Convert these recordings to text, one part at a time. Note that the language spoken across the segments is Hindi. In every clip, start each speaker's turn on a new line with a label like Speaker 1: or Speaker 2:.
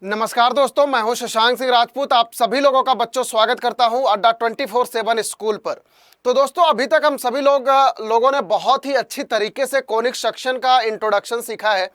Speaker 1: नमस्कार दोस्तों, मैं हूं शशांक सिंह राजपूत। आप सभी लोगों का बच्चों स्वागत करता हूं अड्डा 24/7 स्कूल पर। तो दोस्तों, अभी तक हम सभी लोगों ने बहुत ही अच्छी तरीके से कोनिक सेक्शन का इंट्रोडक्शन सीखा है।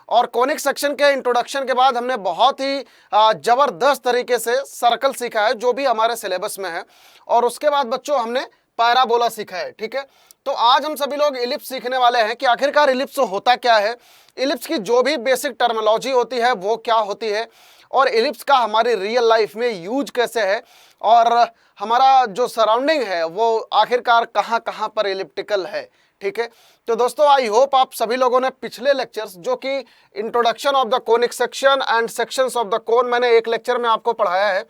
Speaker 1: और कोनिक सेक्शन के इंट्रोडक्शन के बाद हमने बहुत ही जबरदस्त तरीके से सर्कल सीखा है जो भी हमारे सिलेबस में है। और उसके बाद बच्चों हमने पैराबोला सीखा है। ठीक है, तो आज हम सभी लोग इलिप्स सीखने वाले हैं कि आखिरकार इलिप्स होता क्या है, इलिप्स की जो भी बेसिक टर्मिनोलॉजी होती है वो क्या होती है, और इलिप्स का हमारी रियल लाइफ में यूज कैसे है, और हमारा जो सराउंडिंग है वो आखिरकार कहाँ कहाँ पर इलिप्टिकल है। ठीक है, तो दोस्तों आई होप आप सभी लोगों ने पिछले लेक्चर्स जो कि introduction of the conic section and sections of the cone, मैंने एक लेक्चर में आपको पढ़ाया है।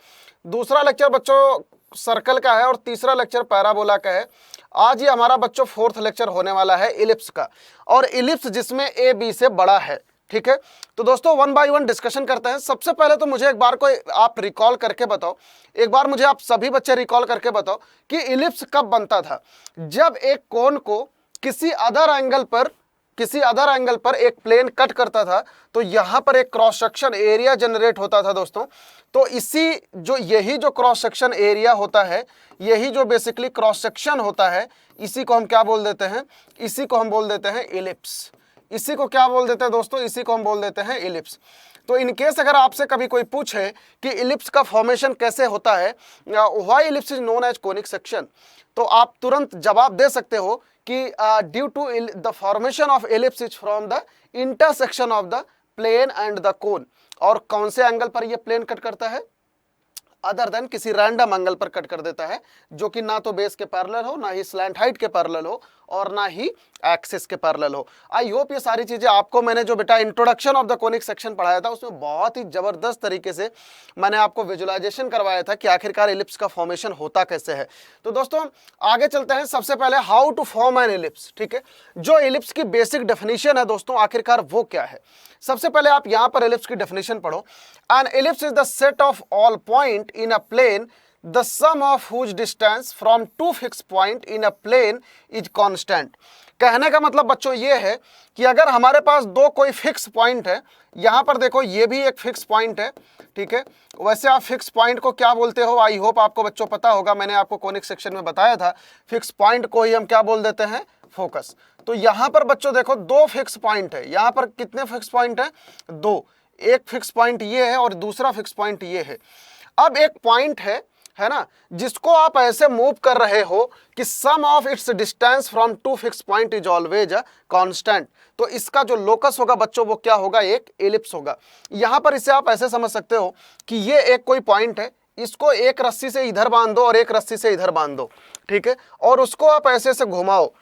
Speaker 1: दूसरा लेक्चर बच्चों सर्कल का है और तीसरा लेक्चर पैराबोला का है। आज ये हमारा बच्चों फोर्थ लेक्चर होने वाला है इलिप्स का, और इलिप्स जिसमें ए बी से बड़ा है। ठीक है, तो दोस्तों वन बाय वन डिस्कशन करते हैं। सबसे पहले तो मुझे एक बार को आप रिकॉल करके बताओ, एक बार मुझे आप सभी बच्चे रिकॉल करके बताओ कि इलिप्स कब बनता था। जब एक कोन को किसी अदर एंगल पर एक प्लेन कट करता था तो यहां पर एक क्रॉस सेक्शन एरिया जनरेट होता था दोस्तों। तो यही जो क्रॉस सेक्शन एरिया होता है, यही जो बेसिकली क्रॉस सेक्शन होता है, इसी को हम क्या बोल देते हैं, इसी को हम बोल देते हैं इलिप्स। इसी को क्या बोल देते हैं दोस्तों, इसी को हम बोल देते हैं इलिप्स। तो इन केस अगर आपसे कभी कोई पूछे कि इलिप्स का फॉर्मेशन कैसे होता है, why ellipse is known as conic section, तो आप तुरंत जवाब दे सकते हो कि due to the formation of ellipse is from the intersection of the plane and the cone. और कौन से एंगल पर यह प्लेन कट करता है, अदर देन किसी रैंडम एंगल पर कट कर देता है, जो कि ना तो बेस के पैरेलल हो, ना ही स्लैंट हाइट के पैरेलल हो, और ना ही एक्सिस के पैरेलल हो। आई होप ये सारी चीजें आपको, मैंने जो बेटा introduction of the conic section पढ़ाया था उसमें बहुत ही जबरदस्त तरीके से मैंने आपको विजुअलाइजेशन करवाया था कि आखिरकार इलिप्स का फॉर्मेशन होता कैसे है। तो दोस्तों आगे चलते हैं। सबसे पहले how to form an ellipse. ठीक है, जो इलिप्स की बेसिक डेफिनेशन है दोस्तों आखिरकार वो क्या है। सबसे पहले आप यहां पर इलिप्स की डेफिनेशन पढ़ो। An ellipse is the set of all point in a plane the sum of whose distance from two fixed point in a plane is constant। कहने का मतलब बच्चों ये है कि अगर हमारे पास दो कोई फिक्स पॉइंट है, यहां पर देखो ये भी एक फिक्स पॉइंट है। ठीक है, वैसे आप फिक्स पॉइंट को क्या बोलते हो, आई होप आपको बच्चों पता होगा, मैंने आपको कोनिक सेक्शन में बताया था। फिक्स पॉइंट को ही हम क्या बोल देते हैं, फोकस। तो यहां पर बच्चों देखो दो फिक्स पॉइंट है, यहां पर कितने फिक्स पॉइंट है, दो। एक फिक्स पॉइंट ये है और दूसरा फिक्स पॉइंट ये है। अब एक पॉइंट है ना, जिसको आप ऐसे मूव कर रहे हो कि sum of its distance from two fix point is always a constant. तो इसका जो लोकस होगा बच्चों वो क्या होगा, एक एलिप्स होगा। यहां पर इसे आप ऐसे समझ सकते हो कि ये एक कोई पॉइंट है, इसको एक रस्सी से इधर बांध दो और एक रस्सी से इधर बांध दो। ठीक है, और उसको आप ऐसे से घुमाओ,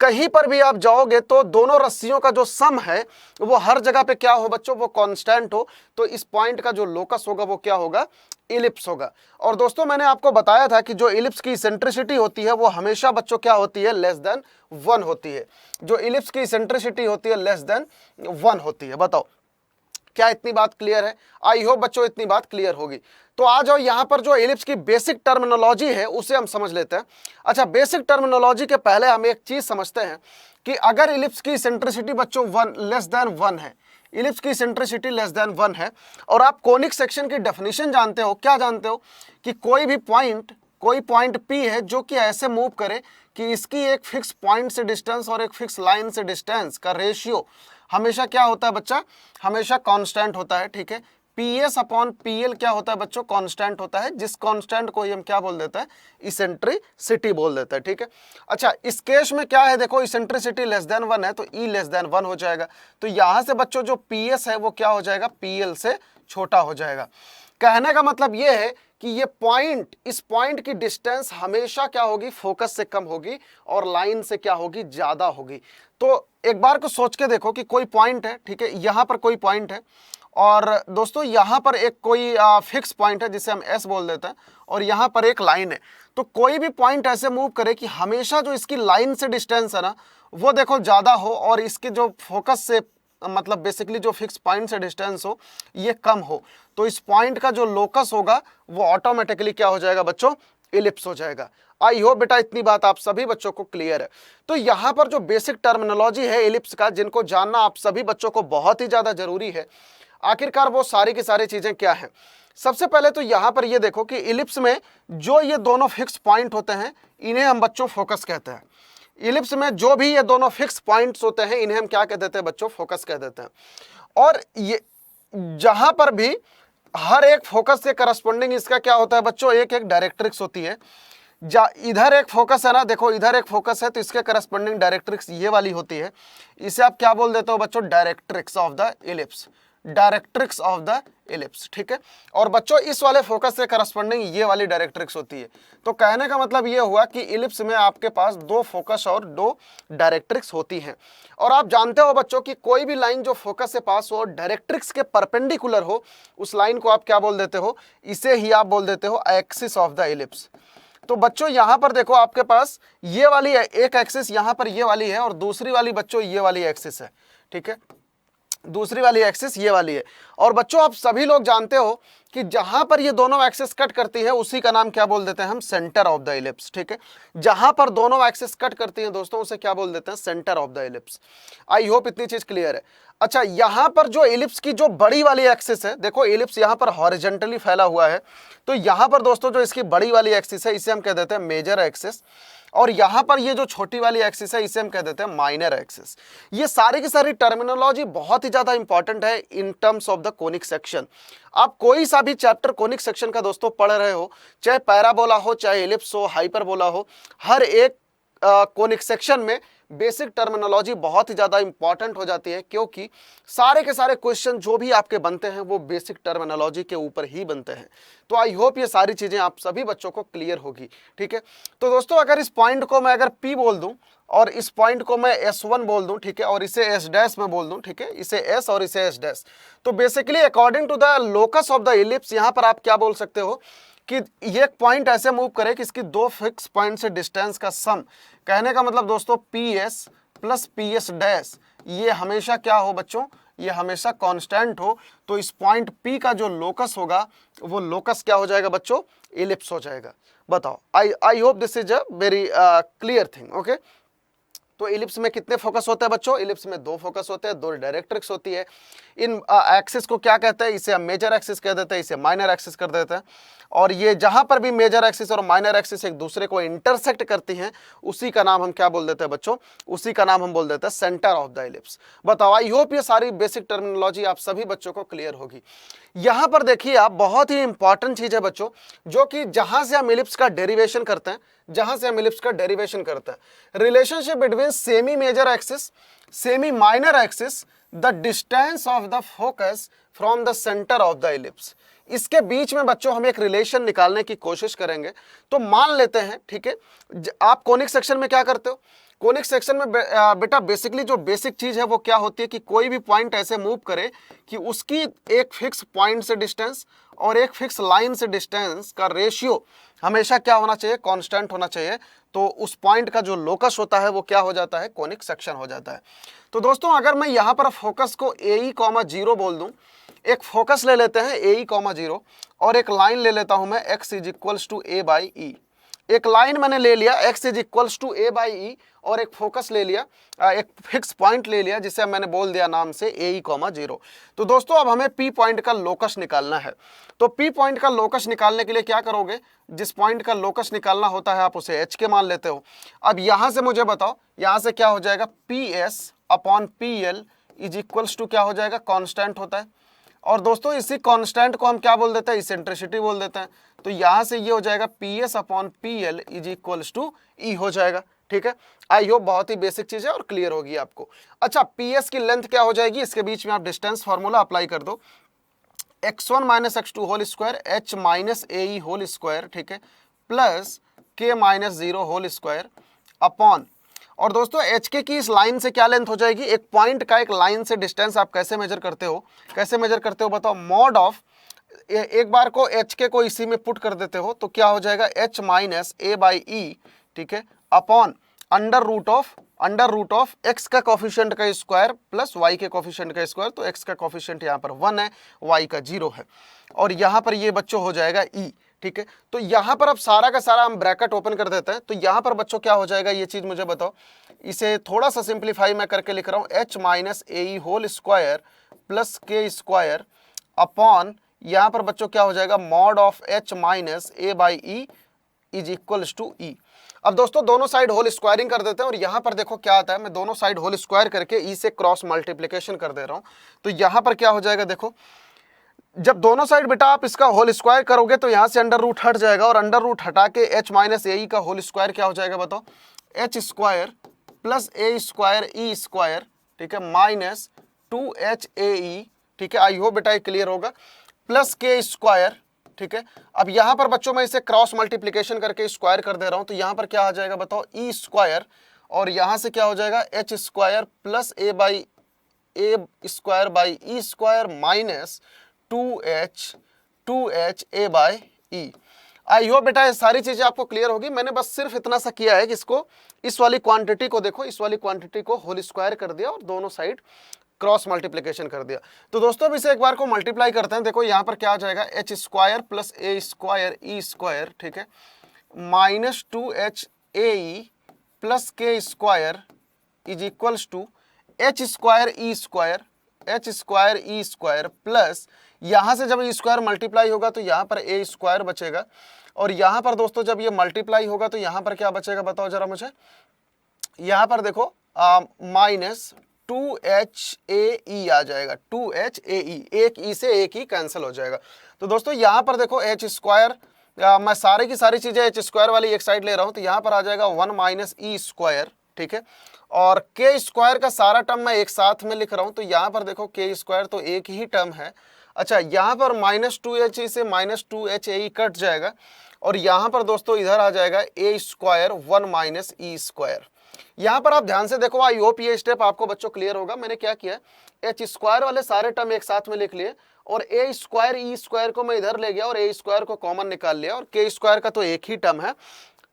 Speaker 1: कहीं पर भी आप जाओगे तो दोनों रस्सियों का जो सम है वो हर जगह पे क्या हो बच्चों, वो कांस्टेंट हो। तो इस पॉइंट का जो लोकस होगा वो क्या होगा, इलिप्स होगा। और दोस्तों मैंने आपको बताया था कि जो इलिप्स की इसेंट्रिसिटी होती है वो हमेशा बच्चों क्या होती है, लेस देन 1 होती है। जो इलिप्स की इसेंट्रिसिटी होती है लेस देन 1 होती है। बताओ क्या इतनी बात क्लियर है? आई होप बच्चों इतनी बात क्लियर होगी। तो आ जाओ यहां पर जो इलिप्स की बेसिक टर्मिनोलॉजी है उसे हम समझ लेते हैं। अच्छा, बेसिक टर्मिनोलॉजी के पहले हम एक चीज समझते हैं कि अगर इलिप्स की सेंट्रिसिटी बच्चों 1 लेस देन 1 है, इलिप्स की सेंट्रिसिटी लेस देन 1 है, और आप कोनिक सेक्शन की डेफिनेशन जानते हो, क्या जानते हो कि कोई पॉइंट P है जो कि ऐसे मूव करे कि इसकी एक फिक्स पॉइंट से डिस्टेंस और एक फिक्स लाइन से डिस्टेंस का रेशियो हमेशा क्या होता है बच्चा, हमेशा कांस्टेंट होता है। ठीक है, PS अपॉन PL क्या होता है बच्चों, कांस्टेंट होता है, जिस कांस्टेंट को हम क्या बोल देते हैं, इसेंट्रिसिटी बोल देते हैं। ठीक है, अच्छा इस केस में क्या है, देखो इसेंट्रिसिटी लेस देन 1 है तो E लेस देन 1 हो जाएगा। तो यहां से बच्चों जो PS है वो क्या हो जाएगा, PL से छोटा हो जाएगा। कहने का मतलब ये है कि ये पॉइंट, इस पॉइंट की डिस्टेंस हमेशा क्या होगी, फोकस से कम होगी और लाइन से क्या होगी, ज्यादा होगी। तो एक बार को सोच के देखो कि कोई पॉइंट है, ठीक है, यहां पर कोई पॉइंट है, और दोस्तों यहां पर एक कोई फिक्स पॉइंट है जिसे हम S बोल देते हैं, और यहां पर एक लाइन है। तो कोई भी पॉइंट ऐसे मूव करे कि हमेशा जो इसकी लाइन से डिस्टेंस है ना वो देखो ज्यादा हो, और इसके जो फोकस से मतलब बेसिकली जो फिक्स पॉइंट से डिस्टेंस हो ये कम हो, तो इस पॉइंट का जो लोकस होगा वो ऑटोमेटिकली क्या हो जाएगा बच्चों, इलिप्स हो जाएगा। आई होप बेटा इतनी बात आप सभी बच्चों को क्लियर है। तो यहां पर जो बेसिक टर्मिनोलॉजी है इलिप्स का, जिनको जानना आप सभी बच्चों को बहुत ही ज्यादा जरूरी है। आखिरकार वो सारी की सारी चीजें क्या हैं। सबसे पहले तो यहां पर ये देखो कि इलिप्स में जो ये दोनों फिक्स पॉइंट होते हैं इन्हें हम बच्चों फोकस कहते हैं। इलिप्स में जो भी ये दोनों फिक्स पॉइंट्स होते हैं इन्हें हम क्या कह देते हैं बच्चों, फोकस कह देते हैं। और ये जहां पर भी हर एक फोकस से करस्पॉन्डिंग इसका क्या होता है बच्चों, एक एक डायरेक्ट्रिक्स होती है। इधर एक फोकस है ना, देखो इधर एक फोकस है तो इसके करस्पॉन्डिंग डायरेक्ट्रिक्स ये वाली होती है। इसे आप क्या बोल देते हो बच्चों, directrix of the ellipse, directrix of the ellipse, ठीक है। और बच्चों इस वाले फोकस से करस्पॉन्डिंग ये वाली डायरेक्ट्रिक्स होती है। तो कहने का मतलब ये हुआ कि इलिप्स में आपके पास दो फोकस और दो डायरेक्ट्रिक्स होती हैं। और आप जानते हो बच्चों कि कोई भी लाइन जो फोकस से पास हो, डायरेक्ट्रिक्स के परपेंडिकुलर हो, उस लाइन को आप क्या बोल देते हो, इसे ही आप बोल देते हो एक्सिस ऑफ द इलिप्स। तो बच्चों यहां पर देखो आपके पास ये वाली एक एक्सिस यहां पर ये वाली है और दूसरी वाली बच्चों ये वाली एक्सिस है, ठीक है, दूसरी वाली एक्सिस ये वाली है। और बच्चों आप सभी लोग जानते हो कि जहां पर ये दोनों एक्सिस कट करती है उसी का नाम क्या बोल देते हैं हम, सेंटर ऑफ द इलिप्स, ठीक है। जहां पर दोनों एक्सिस कट करती हैं दोस्तों उसे क्या बोल देते हैं, centre of the ellipse. I hope इतनी चीज क्लियर है। अच्छा, यहां पर जो इलिप्स की जो बड़ी वाली एक्सिस है, देखो इलिप्स यहां पर हॉरिजॉन्टली फैला हुआ है, तो यहां पर दोस्तों जो इसकी बड़ी वाली एक्सिस है इसे हम कह देते हैं मेजर एक्सिस। और यहां पर ये जो छोटी वाली एक्सिस है इसे हम कह देते हैं माइनर एक्सिस। ये सारी की सारी टर्मिनोलॉजी बहुत ही ज्यादा इंपॉर्टेंट है in terms of the conic section. आप कोई सा भी चैप्टर कोनिक सेक्शन का दोस्तों पढ़ रहे हो, चाहे पैराबोला हो, चाहे इलिप्स हो, हाइपरबोला हो, हर एक कोनिक सेक्शन में बेसिक टर्मिनोलॉजी बहुत ही ज्यादा इंपॉर्टेंट हो जाती है, क्योंकि सारे के सारे क्वेश्चन जो भी आपके बनते हैं वो बेसिक टर्मिनोलॉजी के ऊपर ही बनते हैं। तो आई होप ये सारी चीजें आप सभी बच्चों को क्लियर होगी, ठीक है। तो दोस्तों अगर इस पॉइंट को मैं अगर P बोल दूं और इस पॉइंट को मैं S1 बोल दूं, ठीक है, और इसे S डैश में बोल दूं, ठीक है, इसे S और इसे S डैश, तो basically according to the locus of the ellipse यहां पर आप क्या बोल सकते हो कि ये एक पॉइंट ऐसे मूव करे कि इसकी दो फिक्स पॉइंट से डिस्टेंस का सम, कहने का मतलब दोस्तों PS प्लस PS डैश ये हमेशा क्या हो बच्चों, ये हमेशा कांस्टेंट हो। तो इस पॉइंट P का जो लोकस होगा वो लोकस क्या हो जाएगा बच्चों, इलिप्स हो जाएगा। बताओ, I hope this is a very clear thing, okay. तो इलिप्स में कितने फोकस होते हैं बच्चों, इलिप्स में दो फोकस होते हैं, दो डायरेक्ट्रिक्स होती है। इन एक्सिस को क्या कहते हैं, इसे हम मेजर एक्सिस कह देते हैं, इसे माइनर एक्सिस कर देते हैं। और ये जहां पर भी मेजर एक्सिस और माइनर एक्सिस एक दूसरे को इंटरसेक्ट करती हैं उसी का नाम हम क्या बोल देते हैं बच्चों, उसी का नाम हम बोल देते हैं सेंटर ऑफ द इलिप्स। बताओ, आई होप ये सारी बेसिक टर्मिनोलॉजी आप सभी बच्चों को क्लियर होगी। यहां पर देखिए आप, बहुत ही इंपॉर्टेंट चीज है बच्चों, जो कि जहां से हम इलिप्स का डेरिवेशन करते हैं, जहां से हम इलिप्स का डेरिवेशन करते हैं, relationship between semi major axis, semi minor axis, the distance of the focus from the centre of the ellipse, इसके बीच में बच्चों हम एक रिलेशन निकालने की कोशिश करेंगे। तो मान लेते हैं, ठीक है, आप कोनिक सेक्शन में क्या करते हो, कोनिक सेक्शन में बेटा बेसिकली जो बेसिक चीज है वो क्या होती है कि कोई भी पॉइंट ऐसे मूव करे कि उसकी एक फिक्स पॉइंट से डिस्टेंस और एक फिक्स लाइन से डिस्टेंस का रेशियो हमेशा क्या होना चाहिए, कांस्टेंट होना चाहिए। तो उस पॉइंट का जो लोकस होता है वो क्या हो जाता है, कोनिक सेक्शन हो जाता है। तो दोस्तों अगर मैं यहां पर फोकस को AE, 0 बोल दूं, एक फोकस ले लेते हैं AE, 0 और एक लाइन ले लेता हूं मैं x is equals to A/E। एक लाइन मैंने ले लिया x is equals to A/E और एक फोकस ले लिया, एक फिक्स पॉइंट ले लिया जिसे मैंने बोल दिया नाम से AE, 0। तो दोस्तों अब हमें P पॉइंट का लोकस निकालना है। तो P पॉइंट का लोकस निकालने के लिए क्या करोगे, जिस पॉइंट का लोकस निकालना होता है आप उसे H के मान लेते हो। अब यहां से मुझे बताओ, यहां से क्या हो जाएगा, PS/PL इज इक्वल्स टू क्या हो जाएगा, कांस्टेंट होता है। और दोस्तों इसी कांस्टेंट को हम क्या बोल देते हैं, इसेंट्रिसिटी बोल देते हैं। तो यहां से ये हो जाएगा PS/PL is equals to E हो जाएगा, ठीक है। आई होप बहुत ही बेसिक चीज है और क्लियर होगी आपको। अच्छा, PS की लेंथ क्या हो जाएगी, इसके बीच में आप डिस्टेंस फार्मूला अप्लाई कर दो, x1 - x2 whole square H minus AE whole square, ठीक है, plus K - 0 whole square upon, और दोस्तों HK की इस लाइन से क्या लेंथ हो जाएगी, एक पॉइंट का एक लाइन से डिस्टेंस आप कैसे मेजर करते हो, कैसे मेजर करते हो बताओ, मॉड ऑफ, एक बार को HK को इसी में पुट कर देते हो तो क्या हो जाएगा H माइनस A/E, ठीक है, upon under root of x का कोफिशिएंट का स्क्वायर प्लस y के कोफिशिएंट का स्क्वायर। तो x का कोफिशिएंट यहाँ पर 1 है, y का 0 है, और यहाँ पर ये बच्चों हो जाएगा E, ठीक है। तो यहाँ पर अब सारा का सारा हम ब्रैकेट ओपन कर देते हैं। तो यहाँ पर बच्चों क्या हो जाएगा, ये चीज मुझे बताओ, इसे थोड़ा सा सिंप्लीफाई मैं करके लिख रहा हूँ, h minus a e whole square plus के स्क्वायर अपॉन, यहाँ पर बच्चों क्या हो जाएगा, mod of h minus a by e is equals to e. अब दोस्तों दोनों साइड होल स्क्वायरिंग कर देते हैं और यहाँ पर देखो क्या आता है, मैं दोनों साइड होल स्क्वायर करके ई से क्रॉस मल्टीप्लिकेशन कर दे रहा हूँ। तो यहाँ पर क्या हो जाएगा, देखो जब दोनों साइड बेटा आप इसका होल स्क्वायर करोगे तो यहाँ से अंडर रूट हट जाएगा और अंडर रूट हटा के एच माइनस ए का होल स्क्वायर क्या हो जाएगा बताओ, H square plus A square E square, ठीक है, माइनस 2h ए ई, ठीक है, आई होप बेटा ये क्लियर होगा, प्लस के स्क्वायर, ठीक है। अब यहाँ पर बच्चों मैं इसे क्रॉस मल्टीप्लिकेशन करके स्क्वायर कर दे रहा हूँ, तो यहाँ पर क्या आ जाएगा बताओ, ई स्क्वायर, और यहाँ से क्या हो जाएगा, H square plus A square by E square minus 2h A by E. I hope बेटा ये सारी चीजें आपको क्लियर होगी। मैंने बस सिर्फ इतना सा किया है कि इसको, इस वाली क्वांटिटी को देखो, इस वाली क्वांटिटी को होल स्क्वायर कर दिया और दोनों साइड क्रॉस मल्टीप्लिकेशन कर दिया। तो दोस्तों अब इसे एक बार को मल्टीप्लाई करते हैं। देखो यहाँ पर क्या आ जाएगा, H square plus A square E square, ठीक है, minus 2h A E plus के square is equals to H square E square plus, यहाँ से जब ई स्क्वायर मल्टीप्लाई होगा तो यहाँ पर ए स्क्वायर बचेगा, और यहाँ पर दोस्तों जब ये मल्टीप्लाई होगा तो यहाँ पर क्या बचेगा बताओ जरा मुझे, यहाँ पर देखो माइनस 2h ए ई आ जाएगा, 2h ए ई, एक ई से एक ही कैंसिल हो जाएगा। तो दोस्तों यहाँ पर देखो एच स्क्वायर, मैं सारी की सारी चीजें एच स्क्वायर वाली एक साइड ले रहा हूँ, तो यहाँ पर आ जाएगा 1 माइनस ई स्क्वायर, ठीक है, और के स्क्वायर का सारा टर्म मैं एक साथ में लिख रहा हूँ, तो यहाँ पर देखो के स्क्वायर तो एक ही टर्म है। अच्छा, यहाँ पर माइनस 2h ई से minus 2h A E cut जाएगा, और यहाँ पर दोस्तों इधर आ जाएगा a square 1 minus e square. यहाँ पर आप ध्यान से देखो, आई होप ये स्टेप आपको बच्चों क्लियर होगा। मैंने क्या किया, एच स्क्वायर वाले सारे टर्म एक साथ में लिख लिए, और ए स्क्वायर ई स्क्वायर को मैं इधर ले गया और ए स्क्वायर को कॉमन निकाल लिया, और के स्क्वायर का तो एक ही टर्म है,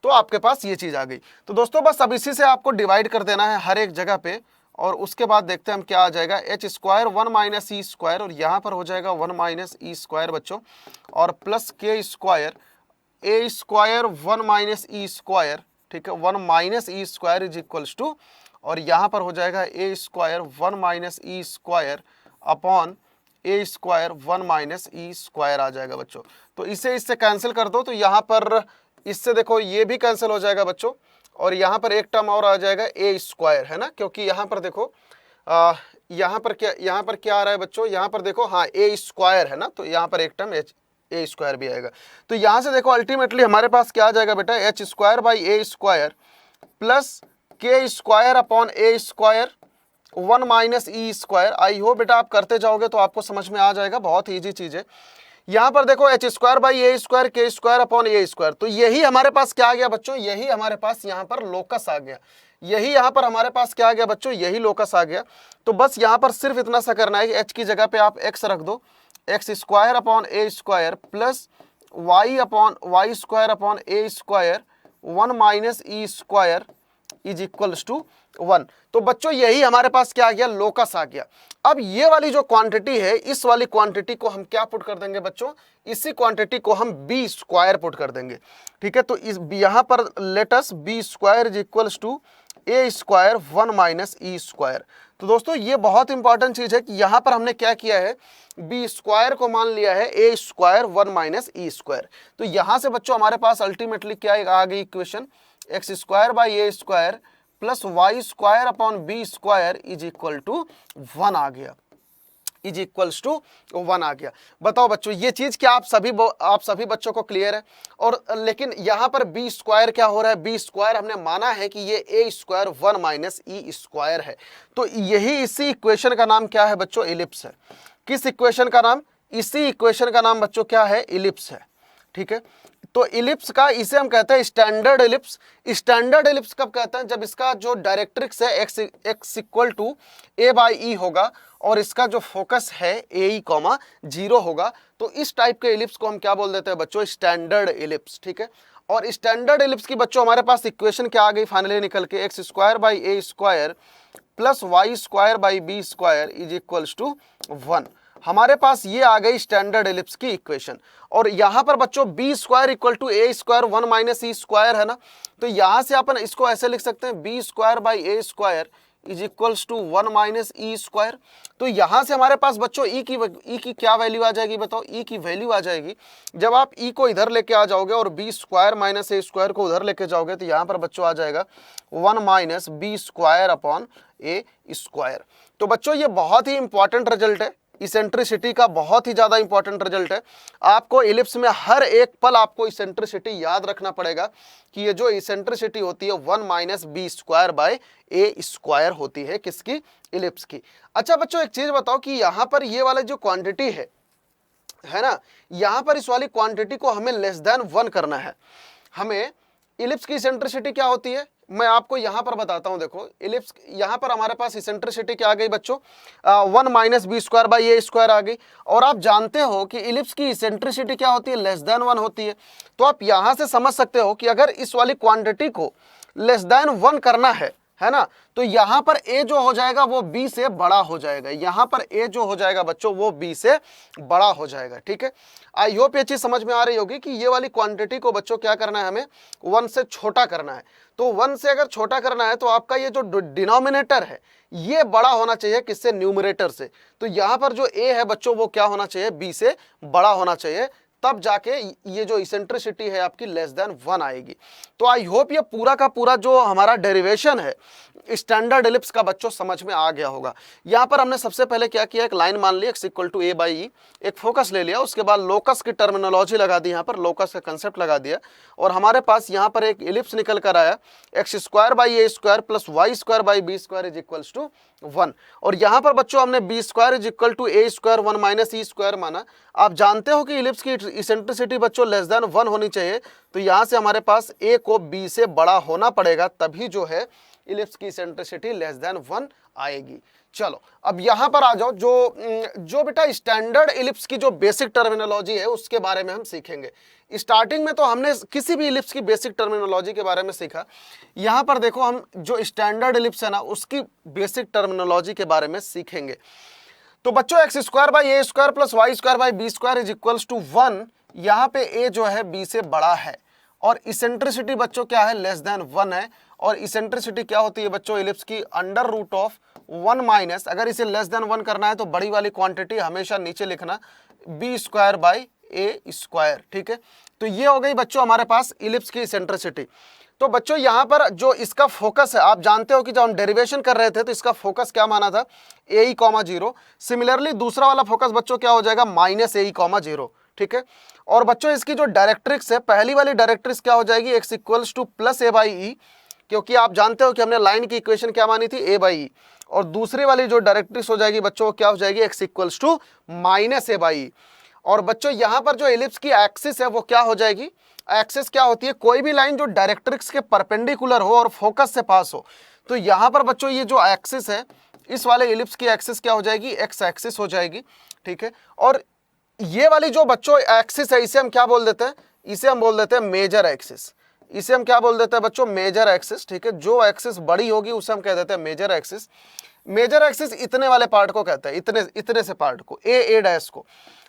Speaker 1: तो आपके पास ये चीज आ गई। तो दोस्तों बस अब इसी से आपको डिवाइड कर देना है हर एक जगह पे, और उसके बाद देखते हैं हम क्या आ जाएगा, H square 1 minus e square, और यहाँ पर हो जाएगा 1 माइनस ई स्क्वायर बच्चों, और प्लस के square a square 1 minus e square, ठीक है, 1 minus e square is equals to, और यहाँ पर हो जाएगा a square 1 minus e square upon a square 1 minus e square आ जाएगा बच्चों। तो इसे इससे कैंसिल कर दो, तो यहाँ पर इससे देखो ये भी कैंसिल हो जाएगा बच्चों, और यहाँ पर एक टर्म और आ जाएगा ए स्क्वायर, है ना, क्योंकि यहाँ पर देखो यहाँ पर क्या आ रहा है बच्चों, यहाँ पर देखो हाँ ए स्क्वायर है ना, तो यहाँ पर एक टर्म ए स्क्वायर भी आएगा। तो यहाँ से देखो अल्टीमेटली हमारे पास क्या आ जाएगा बेटा, h square by a square plus के square upon a square 1 minus e square. I hope बेटा आप करते जाओगे तो आपको समझ में आ जाएगा, बहुत ईजी चीज है। यहाँ पर देखो H square by a square के स्क्वायर अपॉन ए स्क्वायर, तो यही हमारे पास क्या आ गया बच्चों, यही हमारे पास यहाँ पर लोकस आ गया, यही यहाँ पर हमारे पास क्या आ गया बच्चों, यही लोकस आ गया। तो बस यहाँ पर सिर्फ इतना सा करना है कि एच की जगह पे आप एक्स रख दो, x square upon a square plus y square upon a square 1 minus e square is equals to 1। तो बच्चों यही हमारे पास क्या आ गया, लोकस आ गया। अब ये वाली जो क्वांटिटी है, इस वाली क्वांटिटी को हम क्या पुट कर देंगे बच्चों, इसी क्वांटिटी को हम बी स्क्वायर पुट कर देंगे, ठीक है। तो इस यहाँ पर let's b square is equals to a square 1 minus e square. तो दोस्तों ये बहुत इंपॉर्टेंट चीज है कि यहाँ पर हमने क्या किया है, बी स्क्वायर को मान लिया है ए स्क्वायर 1 माइनस ई स्क्वायर। तो यहाँ से बच्चों हमारे पास अल्टीमेटली क्या आ गई equation, x square by a square plus y square upon b square is equal to 1 आ गया, इज इक्वल्स टू 1 आ गया। बताओ बच्चों ये चीज क्या आप सभी बच्चों को क्लियर है। और लेकिन यहाँ पर बी स्क्वायर क्या हो रहा है, बी स्क्वायर हमने माना है कि ये ए स्क्वायर 1 माइनस ई स्क्वायर है, तो यही इसी इक्वेशन का नाम क्या है बच्चों, इलिप्स है। किस इक्वेशन का नाम, इसी इक्वेशन का नाम बच्चों क्या है, इलिप्स है, ठीक है। तो इलिप्स का, इसे हम कहते हैं स्टैंडर्ड इलिप्स। स्टैंडर्ड इलिप्स कब कहते हैं, जब इसका जो डायरेक्ट्रिक्स है x equal to a by e होगा और इसका जो फोकस है ए ई कॉमा 0 होगा, तो इस टाइप के इलिप्स को हम क्या बोल देते हैं बच्चों, स्टैंडर्ड इलिप्स, ठीक है। और स्टैंडर्ड इलिप्स की बच्चों हमारे पास इक्वेशन क्या आ गई फाइनली निकल के, x square by a square plus y square by b square is equals to 1। हमारे पास ये आ गई स्टैंडर्ड एलिप्स की इक्वेशन। और यहां पर बच्चों b square equal to a square 1 minus e square है ना, तो यहां से अपन इसको ऐसे लिख सकते हैं b square by a square is equals to 1 minus e square. तो यहां से हमारे पास बच्चों ई की क्या वैल्यू आ जाएगी बताओ, ई की वैल्यू आ जाएगी जब आप ई को इधर लेके आ जाओगे और बी स्क्वायर माइनस ए स्क्वायर को उधर लेके जाओगे तो यहां पर बच्चों आ जाएगा 1 minus b square upon a square. तो बच्चों ये बहुत ही इंपॉर्टेंट रिजल्ट है, इसेंट्रिसिटी का बहुत ही ज्यादा इंपॉर्टेंट रिजल्ट है। आपको इलिप्स में हर एक पल आपको इसेंट्रिसिटी याद रखना पड़ेगा कि ये जो इसेंट्रिसिटी होती है 1 minus b square by a square होती है किसकी, इलिप्स की। अच्छा बच्चों एक चीज बताओ कि यहां पर ये वाला जो क्वांटिटी है ना, यहां पर इस वाली क्वांटिटी को हमें लेस देन 1 करना है। हमें इलिप्स की इसेंट्रिसिटी क्या होती है मैं आपको यहां पर बताता हूं। देखो इलिप्स यहां पर हमारे पास इसेंट्रिसिटी क्या आ गई बच्चों, 1 minus b square by a square आ गई। और आप जानते हो कि इलिप्स की इसेंट्रिसिटी क्या होती है, लेस देन 1 होती है। तो आप यहां से समझ सकते हो कि अगर इस वाली क्वांटिटी को लेस देन 1 करना है ना, तो यहां पर ए जो हो जाएगा वो बी से बड़ा हो जाएगा। यहां पर ए जो हो जाएगा बच्चों वो बी से बड़ा हो जाएगा। ठीक है, आई होप ये चीज समझ में आ रही होगी कि ये वाली क्वांटिटी को बच्चों क्या करना है, हमें 1 से छोटा करना है। तो 1 से अगर छोटा करना है तो आपका ये जो डिनोमिनेटर है ये बड़ा होना चाहिए किससे, न्यूमरेटर से। तो यहां पर जो ए है बच्चों वो क्या होना चाहिए, बी से बड़ा होना चाहिए, तब जाके ये जो इसेंट्रिसिटी है आपकी लेस देन 1 आएगी। तो आई होप ये पूरा का पूरा जो हमारा डेरिवेशन है स्टैंडर्ड एलिप्स का बच्चों समझ में आ गया होगा। यहां पर हमने सबसे पहले क्या किया, एक लाइन मान ली x equal to a by e, एक फोकस ले लिया, उसके बाद लोकस की टर्मिनोलॉजी लगा दी, यहां पर लोकस का कंसेप्ट लगा दिया और हमारे पास यहां पर एक एलिप्स निकल कर आया x square by a square plus y square by b square is equals to 1। और यहां पर बच्चों हमने b square is equal to a square 1 minus e square माना। आप जानते हो कि इलिप्स की इसेंट्रिसिटी बच्चों लेस देन 1 होनी चाहिए, तो यहां से हमारे पास ए को बी से बड़ा होना पड़ेगा, तभी जो है इलिप्स की इसेंट्रिसिटी लेस देन 1 आएगी। चलो अब यहां पर आ जाओ, जो बेटा स्टैंडर्ड इलिप्स की जो बेसिक टर्मिनोलॉजी है उसके बारे में हम सीखेंगे। स्टार्टिंग में तो हमने किसी भी इलिप्स की बेसिक टर्मिनोलॉजी के बारे में सीखा। यहां पर देखो हम जो स्टैंडर्ड इलिप्स है ना उसकी बेसिक टर्मिनोलॉजी के बारे में सीखेंगे। तो बच्चों x square by a square plus y square by b square is equals to 1, यहाँ पे ए जो है बी से बड़ा है और इसेंट्रिसिटी बच्चों क्या है, लेस देन 1 है। और इसेंट्रिसिटी क्या होती है बच्चों, इलिप्स की अंडर रूट ऑफ 1 माइनस, अगर इसे लेस देन 1 करना है तो बड़ी वाली क्वांटिटी हमेशा नीचे लिखना, b square by a square. ठीक है, तो ये हो गई बच्चों हमारे पास इलिप्स की इसेंट्रिसिटी। तो बच्चों यहाँ पर जो इसका फोकस है, आप जानते हो कि जब हम डेरिवेशन कर रहे थे तो इसका फोकस क्या माना था, ए ई कॉमा 0। सिमिलरली दूसरा वाला फोकस बच्चों क्या हो जाएगा, माइनस ए ई कॉमा 0। ठीक है, और बच्चों इसकी जो डायरेक्ट्रिक्स है, पहली वाली डायरेक्ट्रिक्स क्या हो जाएगी, x equals to plus a by e, क्योंकि आप जानते हो कि हमने लाइन की इक्वेशन क्या मानी थी, ए बाई ई। और दूसरी वाली जो डायरेक्ट्रिक्स हो जाएगी बच्चों क्या हो जाएगी, x equals to minus a by e. और बच्चों यहाँ पर जो इलिप्स की एक्सिस है वो क्या हो जाएगी, एक्सिस क्या होती है, कोई भी लाइन जो डायरेक्ट्रिक्स के परपेंडिकुलर हो और फोकस से पास हो। तो यहाँ पर बच्चों ये जो एक्सिस है, इस वाले इलिप्स की एक्सिस क्या हो जाएगी, एक्स एक्सिस हो जाएगी। ठीक है, और ये वाली जो बच्चों एक्सिस है इसे हम क्या बोल देते हैं, इसे हम बोल देते हैं मेजर एक्सिस। इसे हम क्या बोल देते हैं बच्चों, मेजर एक्सिस। ठीक है, जो एक्सिस बड़ी होगी उसे हम कह देते हैं मेजर एक्सिस। मेजर एक्सिस इतने वाले पार्ट को कहते हैं, इतने से पार्ट को, ए डैश को।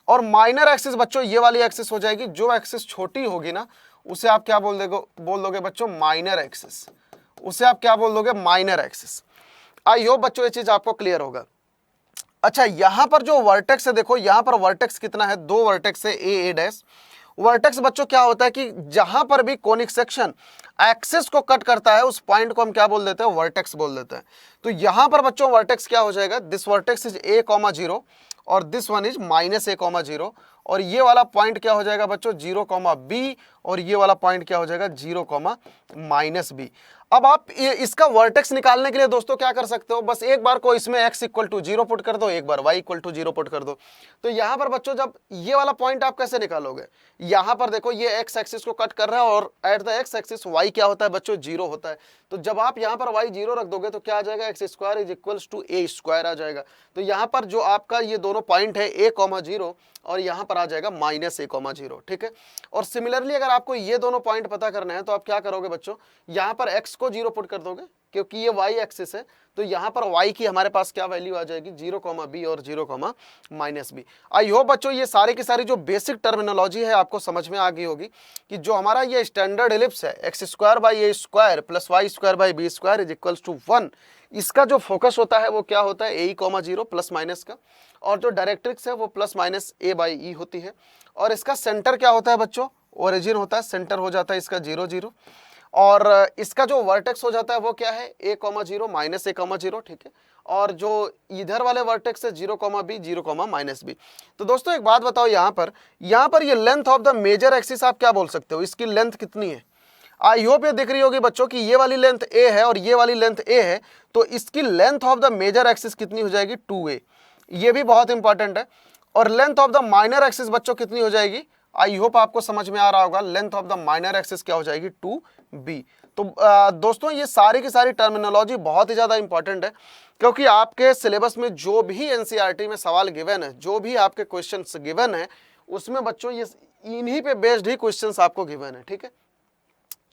Speaker 1: और माइनर एक्सिस बच्चों ये वाली एक्सिस हो जाएगी, जो एक्सिस छोटी होगी ना उसे आप क्या बोल दोगे बच्चों, माइनर एक्सिस। उसे आप क्या बोल दोगे, माइनर एक्सिस। आई होप बच्चों ये चीज आपको क्लियर होगा। अच्छा यहां पर जो वर्टेक्स है, देखो यहां पर वर्टेक्स कितना है, 2 वर्टेक्स है, ए डैश। वर्टेक्स बच्चों क्या होता है कि जहां पर भी कोनिक सेक्शन एक्सिस को कट करता है उस पॉइंट को हम क्या बोल देते हैं, वर्टेक्स बोल देते हैं। तो यहां पर बच्चों वर्टेक्स क्या हो जाएगा, this vertex is a comma 0 और this one is minus a comma 0। और ये वाला पॉइंट क्या हो जाएगा बच्चों, 0 कॉमा बी, और ये वाला पॉइंट क्या हो जाएगा, 0 कॉमा माइनस बी। अब आप इसका वर्टेक्स निकालने के लिए दोस्तों क्या कर सकते हो, बस एक बार को इसमें x इक्वल टू 0 पुट कर दो, एक बार y इक्वल टू 0 पुट कर दो। तो यहाँ पर बच्चों जब ये वाला पॉइंट आप कैसे निकालोगे, यहाँ पर देखो ये x एक्सिस को कट कर रहा है और at the x axis y क्या होता है बच्चों, 0 होता है। तो जब आप यहाँ पर y 0 रख दोगे तो क्या आ जाएगा, x square is equals to a square आ जाएगा। तो यहाँ पर जो आपका ये दोनों पॉइंट है a कॉमा 0 और यहाँ पर आ जाएगा माइनस ए कॉमा 0। ठीक है, और सिमिलरली अगर आपको ये दोनों पॉइंट पता करना है तो आप क्या करोगे बच्चों, यहाँ पर x को 0 पुट कर दोगे, क्योंकि ये y एक्सिस है, तो यहाँ पर y की हमारे पास क्या वैल्यू आ जाएगी, 0,b और 0,-b। आई होप बच्चों ये सारी की सारी जो बेसिक टर्मिनोलॉजी है आपको समझ में आ गई होगी कि जो हमारा ये स्टैंडर्ड एलिप्स है x² / a² + y² / b² is equals to 1, इसका जो फोकस होता है वो क्या होता है, a, 0 प्लस माइनस का, और जो डायरेक्ट्रिक्स है वो +-a/e होती है, और इसका सेंटर क्या होता है बच्चों, ओरिजिन होता है, सेंटर हो जाता है इसका 0, 0, और इसका जो वर्टेक्स हो जाता है वो क्या है, a, 0 -a, 0, ठीक है, और जो इधर वाले वर्टेक्स है 0,b 0,-b। तो दोस्तों एक बात बताओ, यहाँ पर ये length of the major axis आप क्या बोल सकते हो, इसकी लेंथ कितनी है। आई होप ये दिख रही होगी बच्चों कि ये वाली लेंथ a है और ये वाली लेंथ a है, तो इसकी length of the major axis कितनी हो जाएगी, 2a। ये भी बहुत इंपॉर्टेंट है। और length of the minor axis बच्चों कितनी हो जाएगी, आई होप आपको समझ में आ रहा होगा, length of the minor axis क्या हो जाएगी, 2b। तो दोस्तों ये सारी की सारी टर्मिनोलॉजी बहुत ही ज़्यादा इंपॉर्टेंट है, क्योंकि आपके सिलेबस में जो भी एनसीईआरटी में सवाल गिवन है, जो भी आपके क्वेश्चंस गिवन है, उसमें बच्चों ये इन्हीं पे बेस्ड ही क्वेश्चंस आपको गिवन है, ठीक है।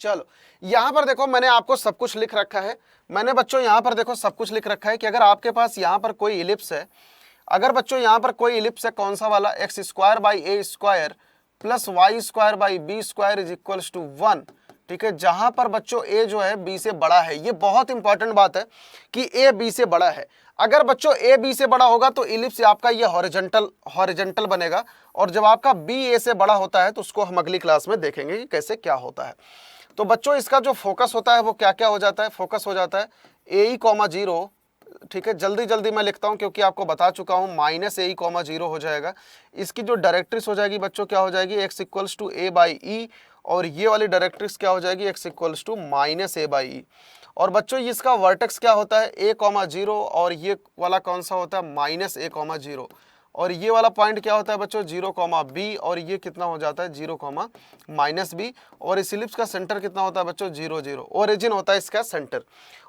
Speaker 1: चलो यहाँ पर देखो मैंने आपको सब कुछ लिख रखा है, मैंने बच्चों यहाँ पर देखो सब कुछ लिख रखा है कि अगर आपके पास यहाँ पर कोई इलिप्स है, अगर बच्चों यहाँ पर कोई इलिप्स है, कौन सा वाला, x² / a² + y² / b² is equals to 1, ठीक है, जहां पर बच्चों a जो है b से बड़ा है। ये बहुत इंपॉर्टेंट बात है कि a b से बड़ा है। अगर बच्चों a b से बड़ा होगा तो इलिप्स आपका ये हॉरिजॉन्टल बनेगा, और जब आपका b a से बड़ा होता है तो उसको हम अगली क्लास में देखेंगे कि कैसे क्या होता है। तो बच्चों इसका जो फोकस होता है वो क्या क्या हो जाता है, फोकस हो जाता है a, 0, ठीक है, जल्दी जल्दी मैं लिखता हूं क्योंकि आपको बता चुका हूं, -a, 0 हो जाएगा। इसकी जो डायरेक्ट्रिक्स हो जाएगी बच्चों क्या हो जाएगी, x = a/e, और ये वाली डायरेक्ट्रिक्स क्या हो जाएगी, x = -a/e। और बच्चों इसका वर्टेक्स क्या होता है, a, 0, और ये वाला कौन सा होता है, -a, 0, और ये वाला पॉइंट क्या होता है बच्चों, 0,b, और ये कितना हो जाता है, 0,-b, और इस इलिप्स का सेंटर कितना होता है बच्चों, 0, 0, ओरिजिन होता है इसका सेंटर।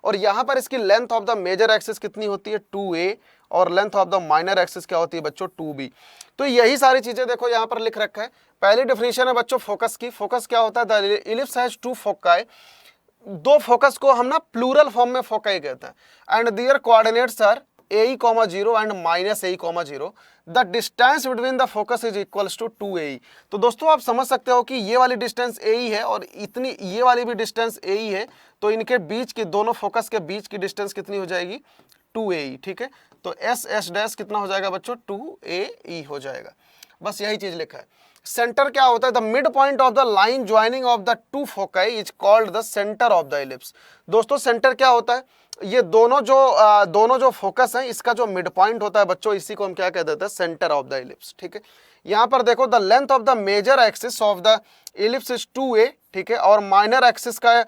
Speaker 1: और यहाँ पर इसकी length of the major axis कितनी होती है, 2a, और length of the minor axis क्या होती है बच्चों, 2b। तो यही सारी चीजें देखो यहाँ पर लिख रखा है। पहली डेफिनेशन है बच्चों फोकस की। फोकस क्या होता है, the ellipse has 2 foci, 2 focus को हम ना प्लूरल फॉर्म में फोकाई कहते हैं, and their coordinates are a, 0 and -a, 0। The distance between the focus is equals to 2a। तो दोस्तों आप समझ सकते हो कि ये वाली डिस्टेंस a ही है और इतनी ये वाली भी डिस्टेंस a ही है, तो इनके बीच की, दोनों फोकस के बीच की डिस्टेंस कितनी हो जाएगी, 2a, ठीक है। तो s कितना हो जाएगा बच्चों, 2a हो जाएगा। बस यही चीज लिखा है। सेंटर क्या होता है, the mid point of the line joining of the 2 foci is called the centre of the ellipse. दोस्तों सेंटर क्या होता है, ये दोनों जो फोकस हैं, इसका जो मिड पॉइंट होता है बच्चों, इसी को हम क्या कह देते हैं, सेंटर ऑफ द इलिप्स, ठीक है। यहाँ पर देखो the length of the major axis of the ellipse is 2a, ठीक है, और माइनर एक्सिस का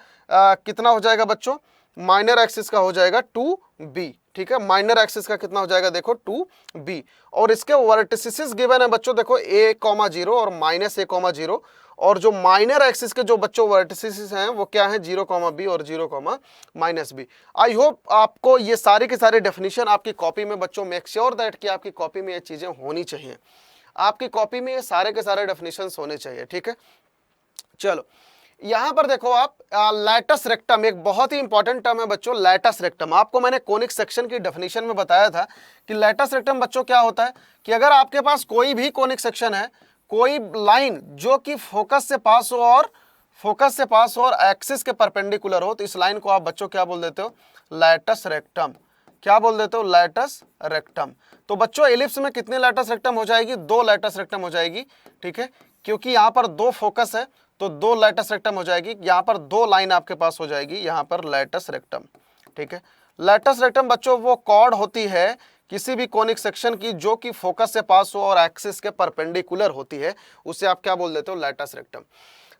Speaker 1: कितना हो जाएगा बच्चों, माइनर एक्सिस का हो जाएगा 2b, ठीक है। माइनर एक्सिस का कितना हो जाएगा, देखो 2b, और इसके वर्टिसिस गिवन है बच्चों, देखो a, 0 और -a, 0, और जो माइनर एक्सिस के जो बच्चों वर्टिसिस हैं वो क्या है, 0,b और 0,-b। आई होप आपको ये सारी की सारी डेफिनेशन आपकी कॉपी में बच्चों, मेक श्योर दैट कि आपकी कॉपी में ये चीजें होनी चाहिए, आपकी कॉपी में ये सारे के सारे डेफिनेशंस होने चाहिए, ठीक है। चलो यहां पर देखो आप, लैटस रेक्टम एक बहुत ही इंपॉर्टेंट टर्म है बच्चों, लैटस रेक्टम। आपको मैंने कोनिक सेक्शन की डेफिनेशन में बताया था कि लैटस रेक्टम बच्चों क्या होता है कि अगर आपके पास कोई भी कोनिक सेक्शन है, कोई लाइन जो कि फोकस से पास हो और एक्सिस के परपेंडिकुलर हो, तो इस लाइन को आप बच्चों क्या बोल देते हो, लैटस रेक्टम। क्या बोल देते हो, लैटस रेक्टम। तो बच्चों इलिप्स में कितनी लैटस रेक्टम हो जाएगी, 2 लैटस रेक्टम हो जाएगी, ठीक है, क्योंकि यहाँ पर 2 फोकस है तो 2 लैटस रेक्टम हो जाएगी। यहाँ पर 2 लाइन आपके पास हो जाएगी, यहाँ पर लैटस रेक्टम, ठीक है। लैटस रेक्टम बच्चों वो कॉर्ड होती है किसी भी कोनिक सेक्शन की जो कि फोकस से पास हो और एक्सिस के परपेंडिकुलर होती है, उसे आप क्या बोल देते हो, लैटस रेक्टम।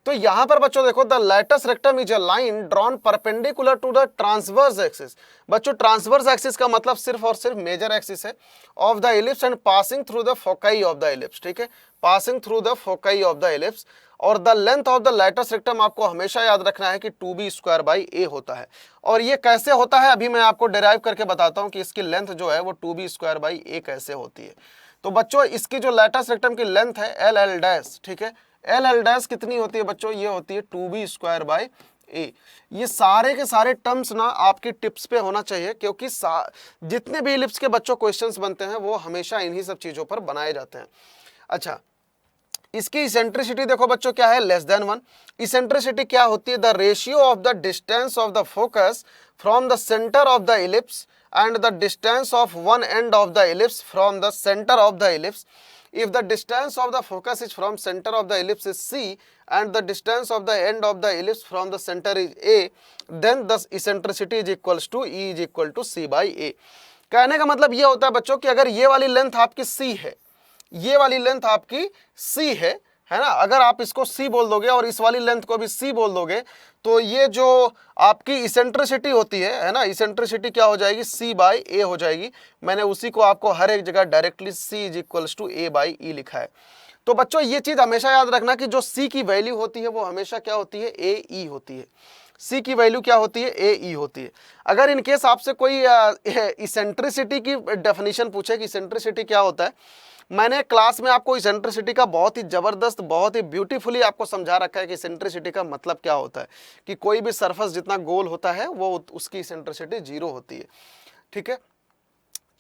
Speaker 1: तो यहां पर बच्चों देखो, the latus rectum is a line drawn perpendicular to the transverse axis. बच्चों ट्रांसवर्स एक्सिस का मतलब सिर्फ और सिर्फ मेजर एक्सिस है of the ellipse and passing through the foci of the ellipse, ठीक है, passing through the foci of the ellipse. और the length of the latus rectum आपको हमेशा याद रखना है कि 2b² a होता है। और ये कैसे होता है अभी मैं आपको डिराइव करके बताता हूं कि इसकी लेंथ जो है वो 2b² a कैसे होती है। तो बच्चों इसकी जो लैटस रेक्टम की लेंथ है LL', ठीक है, LL' कितनी होती है बच्चों, ये होती है 2b² ए। ये सारे के सारे टर्म्स ना आपकी टिप्स पे होना चाहिए, क्योंकि जितने भी इलिप्स के बच्चों क्वेश्चंस बनते हैं वो हमेशा इन्हीं सब चीज़ों पर बनाए जाते हैं। अच्छा, इसकी इसेंट्रिसिटी देखो बच्चों क्या है, लेस देन 1। इसेंट्रिसिटी क्या होती है, the ratio of the distance of the focus from the centre of the ellipse and the distance of one end of the ellipse from the centre of the ellipse. If the distance of the focus is from center of the ellipse is c and the distance of the end of the ellipse from the center is a, then the eccentricity is equals to E is equal to c by a। कहने का मतलब ये होता है बच्चों कि अगर ये वाली लेंथ आपकी c है, ये वाली लेंथ आपकी c है ना, अगर आप इसको c बोल दोगे और इस वाली लेंथ को भी c बोल दोगे तो ये जो आपकी इसेंट्रिसिटी होती है ना, इसेंट्रिसिटी क्या हो जाएगी, c बाई ए हो जाएगी। मैंने उसी को आपको हर एक जगह directly c is equals to a by e लिखा है। तो बच्चों ये चीज हमेशा याद रखना कि जो c की वैल्यू होती है वो हमेशा क्या होती है, ए ई होती है। c की वैल्यू क्या होती है, ए ई होती है। अगर इनकेस आपसे कोई इसेंट्रिसिटी की डेफिनेशन पूछे कि इसेंट्रिसिटी क्या होता है, मैंने क्लास में आपको इसेंट्रिसिटी का बहुत ही जबरदस्त, बहुत ही ब्यूटीफुली आपको समझा रखा है कि इसेंट्रिसिटी का मतलब क्या होता है, कि कोई भी सरफेस जितना गोल होता है वो उसकी इसेंट्रिसिटी 0 होती है। ठीक है,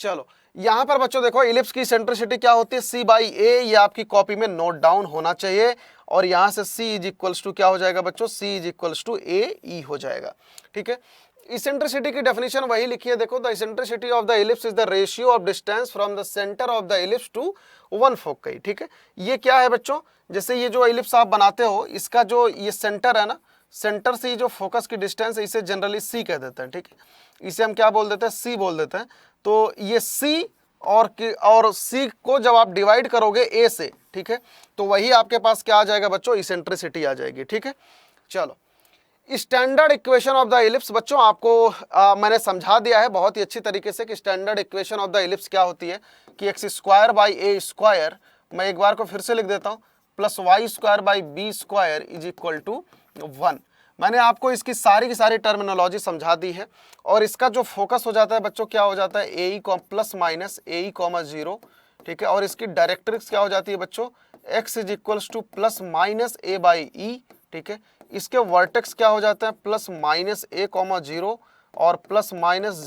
Speaker 1: चलो यहाँ पर बच्चों देखो इलिप्स की इसेंट्रिसिटी क्या होती है, c बाई ए। ये आपकी कॉपी में नोट डाउन होना चाहिए और यहाँ से c इज इक्वल्स टू क्या हो जाएगा बच्चों, c is equals to a ई हो जाएगा। ठीक है, इसेंट्रिसिटी की डेफिनेशन वही लिखी है, देखो the eccentricity of the ellipse is the ratio of distance from the centre of the ellipse to one focus. ठीक है, ये क्या है बच्चों, जैसे ये जो इलिप्स आप बनाते हो इसका जो ये सेंटर है ना, सेंटर से जो फोकस की डिस्टेंस है इसे जनरली सी कह देते हैं। ठीक है, इसे हम क्या बोल देते हैं, सी बोल देते हैं। तो ये सी और सी को जब आप डिवाइड करोगे ए से, ठीक है, तो वही आपके पास क्या आ जाएगा बच्चों, इसेंट्रिसिटी आ जाएगी। ठीक है, चलो standard equation of the ellipse बच्चों आपको मैंने समझा दिया है बहुत ही अच्छी तरीके से कि standard equation of the ellipse क्या होती है, कि x square by a square, मैं एक बार को फिर से लिख देता हूँ, plus y square by b square is equal to 1। मैंने आपको इसकी सारी की सारी टर्मिनोलॉजी समझा दी है और इसका जो फोकस हो जाता है बच्चों क्या हो जाता है, ए E plus minus a E comma 0। ठीक है, और इसकी डायरेक्ट्रिक्स क्या हो जाती है बच्चों, x is equals to plus minus a by e. ठीक है, इसके वर्टेक्स क्या हो जाता है, प्लस माइनस ए कॉमा 0 और plus minus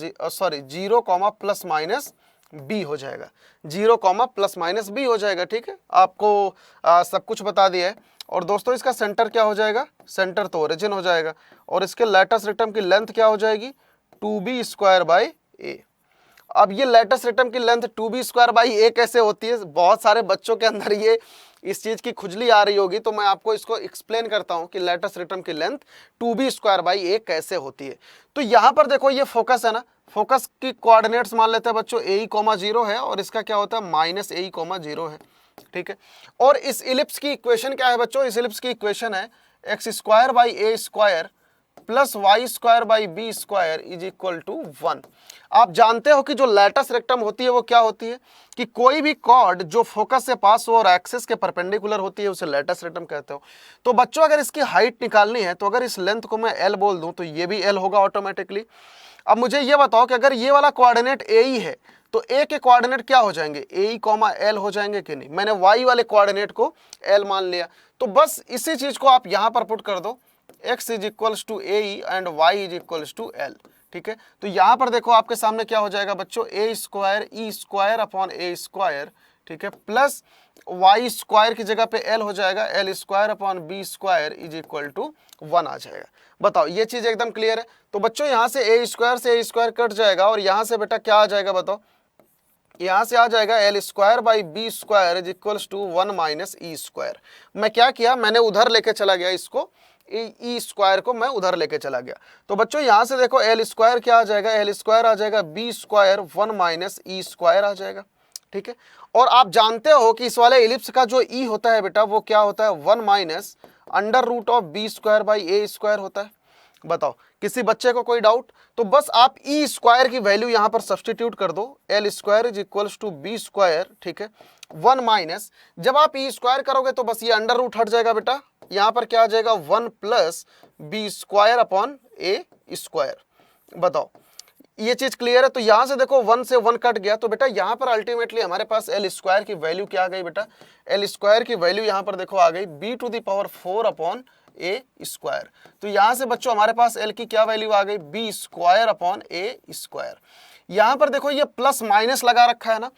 Speaker 1: 0 comma plus minus b हो जाएगा, 0 कॉमा प्लस माइनस बी हो जाएगा। ठीक है, आपको सब कुछ बता दिया है। और दोस्तों इसका सेंटर क्या हो जाएगा, सेंटर तो ओरिजिन हो जाएगा और इसके लेटस रेक्टम की लेंथ क्या हो जाएगी, 2b स्क्वायर बाई ए। अब ये लेटस रेक्टम की लेंथ 2b स्क्वायर बाई ए कैसे होती है, बहुत सारे बच्चों के अंदर ये इस चीज की खुजली आ रही होगी, तो मैं आपको इसको एक्सप्लेन करता हूं कि लेटस रेक्टम की लेंथ 2b स्क्वायर बाई ए कैसे होती है। तो यहां पर देखो ये फोकस है ना, फोकस की कोऑर्डिनेट्स मान लेते हैं बच्चों, ए ई कॉमा 0 है और इसका क्या होता है माइनस ए ई कॉमा 0 है। ठीक है, और इस इलिप्स की इक्वेशन क्या है बच्चों, इस इलिप्स की इक्वेशन है x square by a square plus y square by b square is equal to 1। आप जानते हो कि जो लेटस रेक्टम होती है वो क्या होती है, कि कोई भी कॉर्ड जो फोकस से पास हो और एक्सिस के परपेंडिकुलर होती है उसे लेटस रेक्टम कहते हो। तो बच्चों अगर इसकी हाइट निकालनी है तो अगर इस लेंथ को मैं एल बोल दूं तो ये भी एल होगा ऑटोमेटिकली। अब मुझे ये बताओ कि अगर ये वाला कोऑर्डिनेट ए ही है तो ए के कोऑर्डिनेट क्या हो जाएंगे, ए ई कॉमा एल हो जाएंगे कि नहीं। मैंने वाई वाले कोऑर्डिनेट को एल मान लिया, तो बस इसी चीज को आप यहां पर पुट कर दो, x is equals to a e and y is equals to l. ठीक है, तो यहां पर देखो आपके सामने क्या हो जाएगा बच्चों, ए square E square upon a square, ठीक है, प्लस वाई स्क्वायर की जगह पे एल हो जाएगा, l square upon b square is equal to 1 आ जाएगा। बताओ ये चीज एकदम क्लियर है। तो बच्चों यहां से ए स्क्वायर कट जाएगा और यहां से बेटा क्या आ जाएगा बताओ, यहां से आ जाएगा l square by b square is equals to 1 minus e square. मैं क्या किया, मैंने उधर लेके चला गया इसको, ई स्क्वायर को मैं उधर लेके चला गया। तो बच्चों यहां से देखो एल स्क्वायर क्या आ जाएगा, एल स्क्वायर आ जाएगा B square 1 minus e square आ जाएगा। ठीक है, और आप जानते हो कि इस वाले इलिप्स का जो ई होता है बेटा वो क्या होता है, 1 minus under root of b square by a square होता है। बताओ किसी बच्चे को कोई डाउट, तो बस आप ई स्क्वायर की वैल्यू यहां पर सब्सटीट्यूट कर दो, l square is equals to b square, ठीक है, 1 माइनस, जब आप ई स्क्वायर करोगे तो बस ये अंडर रूट हट जाएगा बेटा, यहां पर क्या आ जाएगा 1 plus B square upon a square. बताओ ये चीज क्लियर है। तो यहां से देखो 1 से 1 कट गया, तो बेटा यहां पर अल्टीमेटली हमारे पास एल स्क्वायर की वैल्यू क्या आ गई बेटा, एल स्क्वायर की वैल्यू यहां पर देखो आ गई b to the power 4 upon a square. तो यहाँ से बच्चों हमारे पास एल की क्या वैल्यू आ गई, B square upon a square. यहाँ पर देखो ये प्लस माइनस लगा रखा है ना,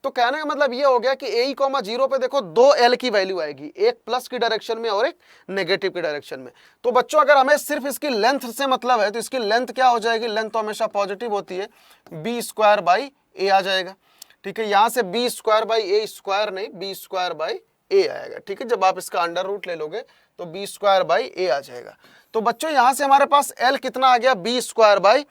Speaker 1: तो कहने का मतलब ये हो गया कि ए कॉमा जीरो पे देखो दो एल की वैल्यू आएगी, एक प्लस की डायरेक्शन में और एक नेगेटिव की डायरेक्शन में। तो बच्चों अगर हमें सिर्फ इसकी लेंथ से मतलब है तो इसकी लेंथ क्या हो जाएगी, लेंथ तो हमेशा पॉजिटिव होती है, बी स्क्वायर बाई ए आ जाएगा। ठीक है, यहां से b square by a square नहीं, बी स्क्वायर बाई ए आएगा। ठीक है, जब आप इसका अंडर रूट ले लोगे तो बी स्क्वायर बाई ए आ जाएगा। तो बच्चों यहां से हमारे पास एल कितना आ गया, बी स्क्वायर बाई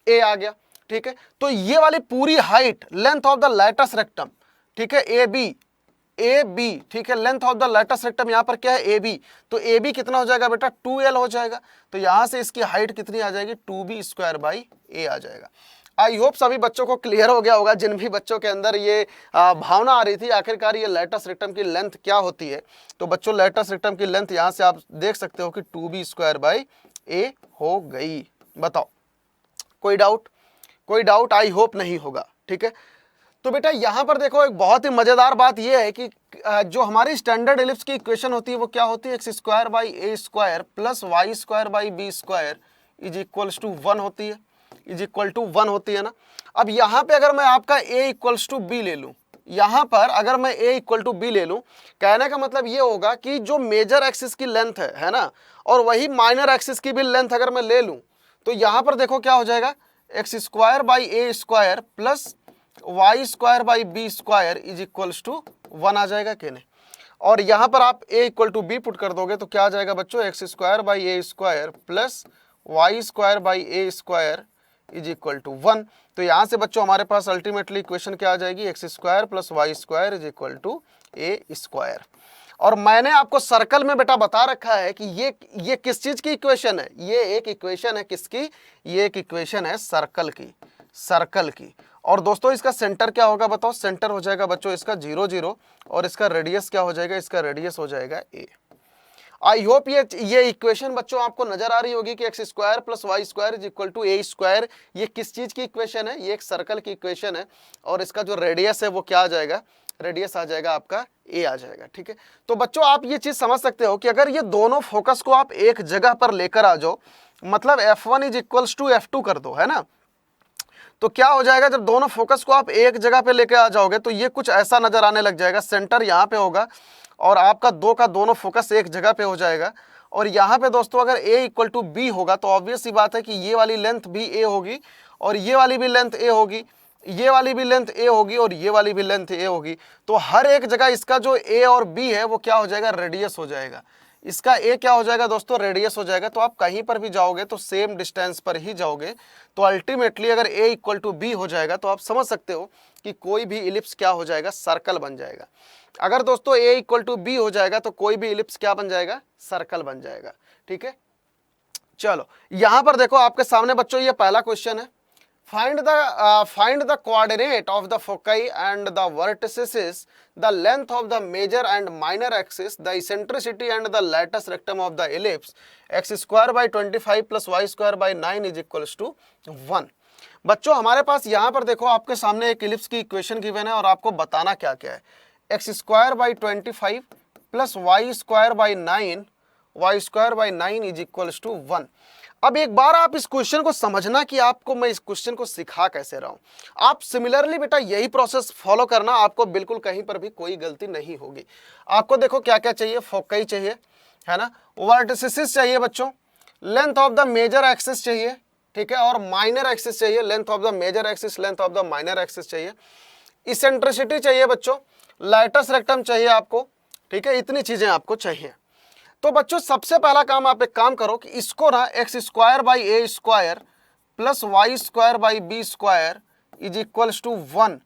Speaker 1: ए आ गया। ठीक है, तो ये वाली पूरी height length of the latus rectum, ठीक है, ए बी, ठीक है, length of the latus rectum यहां पर क्या है, ए बी, तो ए बी कितना हो जाएगा बेटा, 2l हो जाएगा। तो यहां से इसकी हाइट कितनी आ जाएगी, 2b स्क्वायर बाई ए आ जाएगा। आई होप सभी बच्चों को क्लियर हो गया होगा, जिन भी बच्चों के अंदर ये भावना आ रही थी आखिरकार ये लैटस रेक्टम की लेंथ क्या होती है। तो बच्चों लैटस रेक्टम की लेंथ यहां से आप देख सकते हो कि 2b स्क्वायर बाई ए हो गई। बताओ कोई डाउट, कोई डाउट, आई होप नहीं होगा। ठीक है, तो बेटा यहां पर देखो एक बहुत ही मजेदार बात यह है कि जो हमारी स्टैंडर्ड एलिप्स की इक्वेशन होती है वो क्या होती है, x square by a square plus y square by b square is equals to 1 होती है, इज इक्वल टू 1 होती है ना। अब यहाँ पे अगर मैं आपका a इक्वल्स टू बी ले लूँ, यहाँ पर अगर मैं a इक्वल टू बी ले लूँ, कहने का मतलब ये होगा कि जो मेजर एक्सिस की लेंथ है ना, और वही माइनर एक्सिस की भी लेंथ अगर मैं ले लूँ तो यहाँ पर देखो क्या हो जाएगा, x square by a square plus y square by b square is equals to 1 आ जाएगा कि नहीं। और यहाँ पर आप a equal to b put कर दोगे तो क्या आ जाएगा बच्चों, x square by a square plus y square by a square is equal to 1। तो यहाँ से बच्चों हमारे पास अल्टीमेटली इक्वेशन क्या आ जाएगी, x square plus y square is equal to a square. और मैंने आपको सर्कल में बेटा बता रखा है कि ये किस चीज की इक्वेशन है, ये एक इक्वेशन है किसकी, ये एक इक्वेशन है सर्कल की, सर्कल की। और दोस्तों इसका सेंटर क्या होगा बताओ, सेंटर हो जाएगा बच्चों इसका 0 0 और इसका रेडियस क्या हो जाएगा, इसका रेडियस हो जाएगा a। आई होप ये इक्वेशन बच्चों आपको नजर आ रही होगी कि x square plus y square is equal to a square, ये किस चीज की इक्वेशन है, ये एक सर्कल की इक्वेशन है। और इसका जो रेडियस है वो क्या आ जाएगा, रेडियस आ जाएगा आपका ए आ जाएगा। ठीक है, तो बच्चों आप ये चीज समझ सकते हो कि अगर ये दोनों फोकस को आप एक जगह पर लेकर आ जाओ, मतलब f1 is equals to f2 कर दो, है ना, तो क्या हो जाएगा, जब दोनों फोकस को आप एक जगह पे लेके आ जाओगे तो ये कुछ ऐसा नजर आने लग जाएगा, सेंटर यहाँ पे होगा और आपका दो का दोनों फोकस एक जगह पे हो जाएगा। और यहाँ पे दोस्तों अगर a इक्वल टू बी होगा तो ऑब्वियस सी बात है कि ये वाली लेंथ भी a होगी और ये वाली भी लेंथ a होगी, ये वाली भी लेंथ a होगी और ये वाली भी लेंथ a होगी। तो हर एक जगह इसका जो a और b है वो क्या हो जाएगा, रेडियस हो जाएगा। इसका a क्या हो जाएगा दोस्तों, रेडियस हो जाएगा। तो आप कहीं पर भी जाओगे तो सेम डिस्टेंस पर ही जाओगे। तो अल्टीमेटली अगर a इक्वल टू बी हो जाएगा तो आप समझ सकते हो कि कोई भी इलिप्स क्या हो जाएगा, सर्कल बन जाएगा। अगर दोस्तों a इक्वल टू बी हो जाएगा तो कोई भी इलिप्स क्या बन जाएगा, सर्कल बन जाएगा। ठीक है, चलो यहां पर देखो आपके सामने बच्चों ये पहला क्वेश्चन है, find the coordinate of the foci and the vertices, the length of the major and minor axis, the eccentricity and the latus rectum of the ellipse, x square by 25 plus y square by 9 is equals to 1। बच्चों हमारे पास यहाँ पर देखो आपके सामने एक इलिप्स की इक्वेशन गिवन है और आपको बताना क्या क्या है, x square by 25 plus y square by 9, y square by 9 is equals to 1। अब एक बार आप इस क्वेश्चन को समझना कि आपको मैं इस क्वेश्चन को सिखा कैसे रहा हूं। आप सिमिलरली बेटा यही प्रोसेस फॉलो करना, आपको बिल्कुल कहीं पर भी कोई गलती नहीं होगी। आपको देखो क्या क्या चाहिए, फोकई चाहिए, है ना, वर्टिसिस चाहिए बच्चों, length of the major axis चाहिए, ठीक है, और माइनर एक्सिस चाहिए, length of the major axis, length of the minor axis चाहिए, इसेंट्रिसिटी चाहिए बच्चों, लैटस रेक्टम चाहिए आपको, ठीक है, इतनी चीजें आपको चाहिए। तो बच्चों सबसे पहला काम आप एक काम करो कि इसको ना x square by a square plus y square by b square is equals to 1,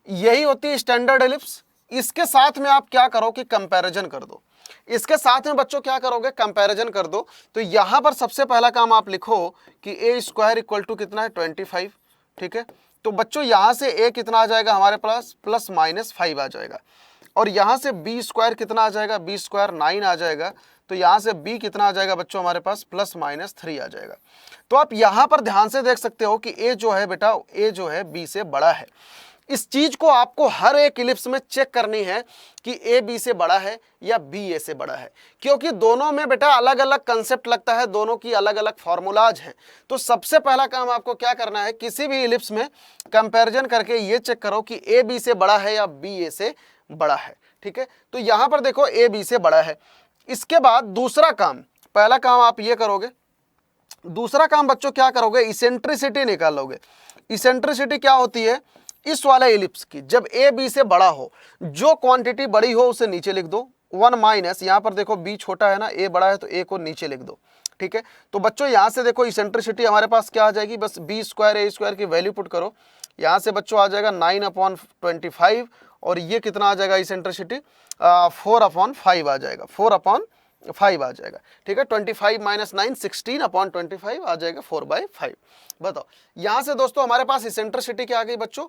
Speaker 1: यही होती है स्टैंडर्ड एलिप्स। इसके साथ में आप क्या करो कि कंपैरिजन कर दो, इसके साथ में बच्चों क्या करोगे, कंपैरिजन कर दो। तो यहां पर सबसे पहला काम आप लिखो कि ए स्क्वायर इक्वल टू कितना है, 25, ठीक है। तो बच्चों यहां से ए कितना आ जाएगा हमारे पास, प्लस माइनस 5 आ जाएगा। और यहाँ से बी स्क्वायर कितना आ जाएगा, बी स्क्वायर 9 आ जाएगा। तो यहाँ से बी कितना आ जाएगा बच्चों हमारे पास, प्लस माइनस 3 आ जाएगा। तो आप यहाँ पर ध्यान से देख सकते हो कि ए जो है बेटा, ए जो है बी से बड़ा है। इस चीज को आपको हर एक इलिप्स में चेक करनी है कि ए बी से बड़ा है या बी ए से बड़ा है, क्योंकि दोनों में बेटा अलग अलग कंसेप्ट लगता है, दोनों की अलग अलग फॉर्मूलाज हैं। तो सबसे पहला काम आपको क्या करना है, किसी भी इलिप्स में कंपैरिजन करके ये चेक करो कि ए बी से बड़ा है या बी ए से बड़ा है। ठीक है, तो यहां पर देखो ए बी से बड़ा है। इसके बाद दूसरा काम, पहला काम आप ये करोगे, दूसरा काम बच्चों क्या करोगे, इसेंट्रिसिटी निकालोगे। इसेंट्रिसिटी क्या होती है, इस वाले इलिप्स की जब ए बी से बड़ा हो, जो क्वांटिटी बड़ी हो उसे नीचे लिख दो, 1 माइनस, यहां पर देखो बी छोटा है ना, ए बड़ा है तो ए को नीचे लिख दो। ठीक है, तो बच्चों यहां से देखो इसेंट्रिसिटी हमारे पास क्या आ जाएगी, बस बी स्क्वायर ए स्क्वायर की वैल्यू पुट करो, यहां से बच्चों आ जाएगा 9/25 और ये कितना आ जाएगा इसेंट्रिसिटी 4/5 आ जाएगा, 4/5 आ जाएगा। ठीक है, 25 माइनस 9 16/25 आ जाएगा 4/5। बताओ यहां से दोस्तों हमारे पास इसेंट्रिसिटी क्या आ गई बच्चों,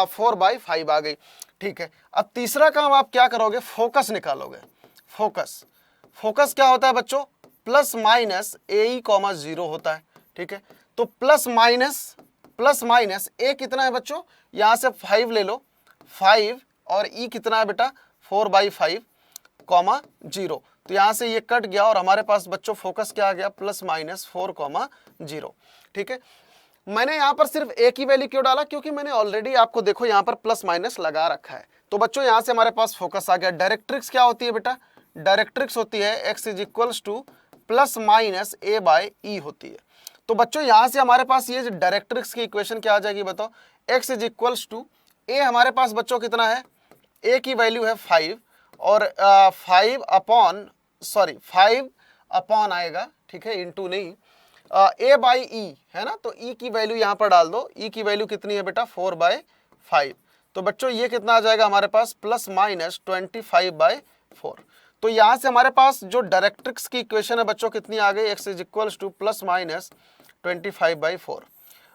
Speaker 1: 4/5 आ गई। ठीक है, अब तीसरा काम आप क्या करोगे, फोकस निकालोगे। फोकस, फोकस क्या होता है बच्चों, plus minus a E comma 0 होता है। ठीक है, तो प्लस माइनस ए कितना है बच्चों, यहां से 5 ले लो, 5 और ई कितना है बेटा 4/5 कॉमा 0, तो यहां से ये कट गया और हमारे पास बच्चों फोकस क्या आ गया, प्लस माइनस 4,0। ठीक है, मैंने यहां पर सिर्फ ए की वैल्यू क्यों डाला, क्योंकि मैंने ऑलरेडी आपको देखो यहां पर प्लस माइनस लगा रखा है। तो बच्चों यहां से हमारे पास फोकस आ गया। डायरेक्ट्रिक्स क्या होती है बेटा, डायरेक्ट्रिक्स होती है x is equals to plus minus a by e होती है। तो बच्चों यहां से हमारे पास ये डायरेक्ट्रिक्स की इक्वेशन क्या आ जाएगी बताओ, x इज इक्वल्स टू ए, हमारे पास बच्चों कितना है, ए की वैल्यू है 5 और 5 अपॉन आएगा। ठीक है, इंटू नहीं, ए बाई ई है ना, तो ई की वैल्यू यहां पर डाल दो, ई की वैल्यू कितनी है बेटा 4/5। तो बच्चों ये कितना आ जाएगा हमारे पास, प्लस माइनस 25/4। तो यहां से हमारे पास जो डायरेक्ट्रिक्स की इक्वेशन है बच्चों कितनी आ गई, x is equals to plus minus 25/4।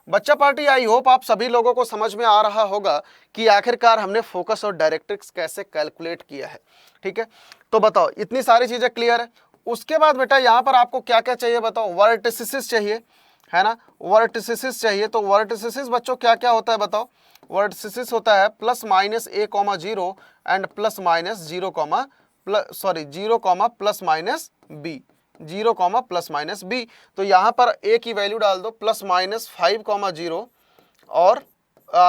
Speaker 1: बच्चा पार्टी, आई होप आप सभी लोगों को समझ में आ रहा होगा कि आखिरकार हमने फोकस और डायरेक्ट्रिक्स कैसे कैलकुलेट किया है। ठीक है, तो बताओ इतनी सारी चीजें क्लियर है। उसके बाद बेटा यहाँ पर आपको क्या क्या चाहिए बताओ, वर्टिसिस चाहिए, है ना, वर्टिसिस चाहिए। तो वर्टिसिस बच्चों क्या क्या होता है बताओ, वर्टिसिस होता है plus minus a comma 0 and plus minus 0 plus minus b, 0 plus minus b. तो यहाँ पर ए की वैल्यू डाल दो प्लस माइनस 5,0 और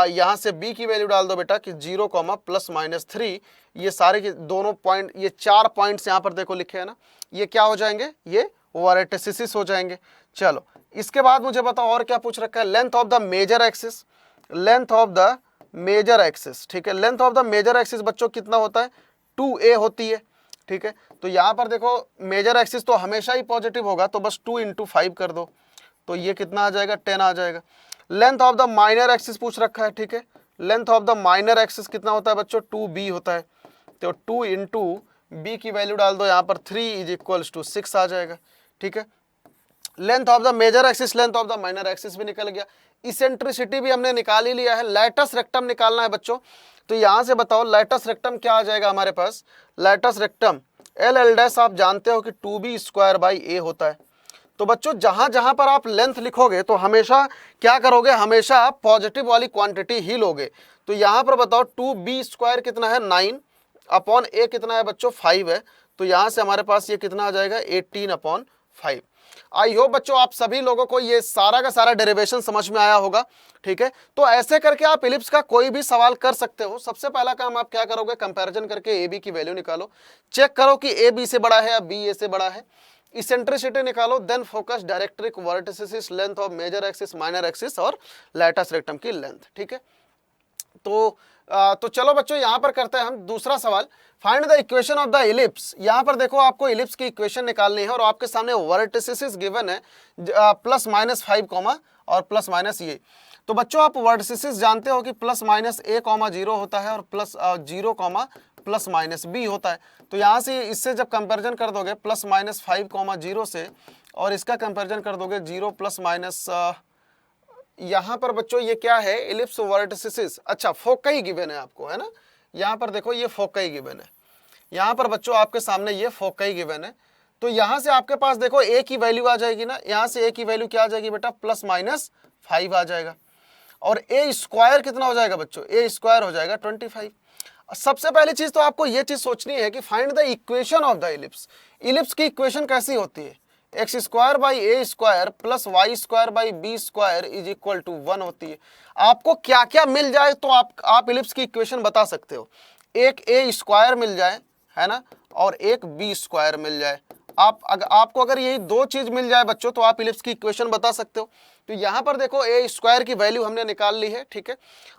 Speaker 1: यहाँ से b की वैल्यू डाल दो बेटा कि 0 प्लस माइनस 3। ये सारे के दोनों पॉइंट, ये 4 पॉइंट्स यहाँ पर देखो लिखे हैं ना, ये क्या हो जाएंगे, ये वर्टिसिस हो जाएंगे। चलो इसके बाद मुझे बताओ और क्या पूछ रखा है, length of the major axis, length of the major axis. ठीक है, length of the major axis बच्चों कितना होता है, 2a होती है। ठीक है, तो यहाँ पर देखो मेजर एक्सिस तो हमेशा ही पॉजिटिव होगा, तो बस 2 × 5 कर दो, तो ये कितना आ जाएगा, 10 आ जाएगा। Length of the minor axis पूछ रखा है। ठीक है, length of the minor axis कितना होता है बच्चों, 2b होता है। तो 2 × b की वैल्यू डाल दो यहाँ पर 3 इज इक्वल्स टू 6 आ जाएगा। ठीक है, length of the major axis, length of the minor axis भी निकल गया। इसेंट्रिसिटी भी हमने निकाल ही लिया है। लैटस रेक्टम निकालना है बच्चों, तो यहां से बताओ लैटस रेक्टम क्या आ जाएगा हमारे पास, लैटस रेक्टम LL' आप जानते हो कि 2b² होता है। तो बच्चों जहां जहां पर आप लेंथ लिखोगे तो हमेशा क्या करोगे, हमेशा आप पॉजिटिव वाली क्वांटिटी ही लोगे। तो यहां पर बताओ 2b² कितना है 9 अपॉन a कितना है बच्चों 5 है, तो यहां से हमारे पास ये कितना आ जाएगा 18/5। आई होप बच्चों आप सभी लोगों को ये सारा का सारा डेरिवेशन समझ में आया होगा। ठीक है, तो ऐसे करके आप इलिप्स का कोई भी सवाल कर सकते हो। सबसे पहला काम आप क्या करोगे, कंपैरिजन करके ए बी की वैल्यू निकालो, चेक करो कि ए बी से बड़ा है या बी ए से बड़ा है, इसेंट्रिसिटी निकालो, then focus, directrix, vertices, length of major axis, minor axis और लैटस रेक्टम की लेंथ। ठीक है, तो चलो बच्चों यहां पर करते हैं हम दूसरा सवाल, find the equation of the ellipse. यहां पर देखो आपको इलिप्स की इक्वेशन निकालनी है और आपके सामने वर्टिसिस गिवन है प्लस माइनस 5 और प्लस माइनस ये। तो बच्चों आप वर्टिसिस जानते हो कि प्लस माइनस a 0 होता है और प्लस 0 प्लस माइनस b होता है। तो यहाँ से इससे जब कंपैरिजन कर दोगे प्लस माइनस 5,0 से और इसका कंपैरिजन कर दोगे 0 प्लस माइनस, यहाँ पर बच्चों ये क्या है, इलिप्स वर्टिसिस। अच्छा फोकाई गिवन है आपको, है ना, यहाँ पर देखो ये फोकाई गिवन है, यहाँ पर बच्चों आपके सामने ये फोकाई गिवन है। तो यहाँ से आपके पास देखो a की वैल्यू आ जाएगी ना, यहाँ से a की वैल्यू क्या आ जाएगी बेटा, प्लस माइनस 5 आ जाएगा। और ए स्क्वायर कितना हो जाएगा बच्चों, ए स्क्वायर हो जाएगा 25। सबसे पहली चीज तो आपको ये चीज सोचनी है कि find the equation of the ellipse. Ellipse की इक्वेशन कैसी होती है, x square by a square plus y square by b square is equal to 1 होती है। आपको क्या क्या मिल जाए तो आप इलिप्स की इक्वेशन बता सकते हो। एक ए स्क्वायर मिल जाए, है ना, और एक बी स्क्वायर मिल जाए। आपको अगर यही दो चीज मिल जाए बच्चों तो आप इलिप्स की इक्वेशन बता सकते हो। तो यहां पर देखो ए स्क्वायर की वैल्यू हमने निकाल ली है, ठीक है।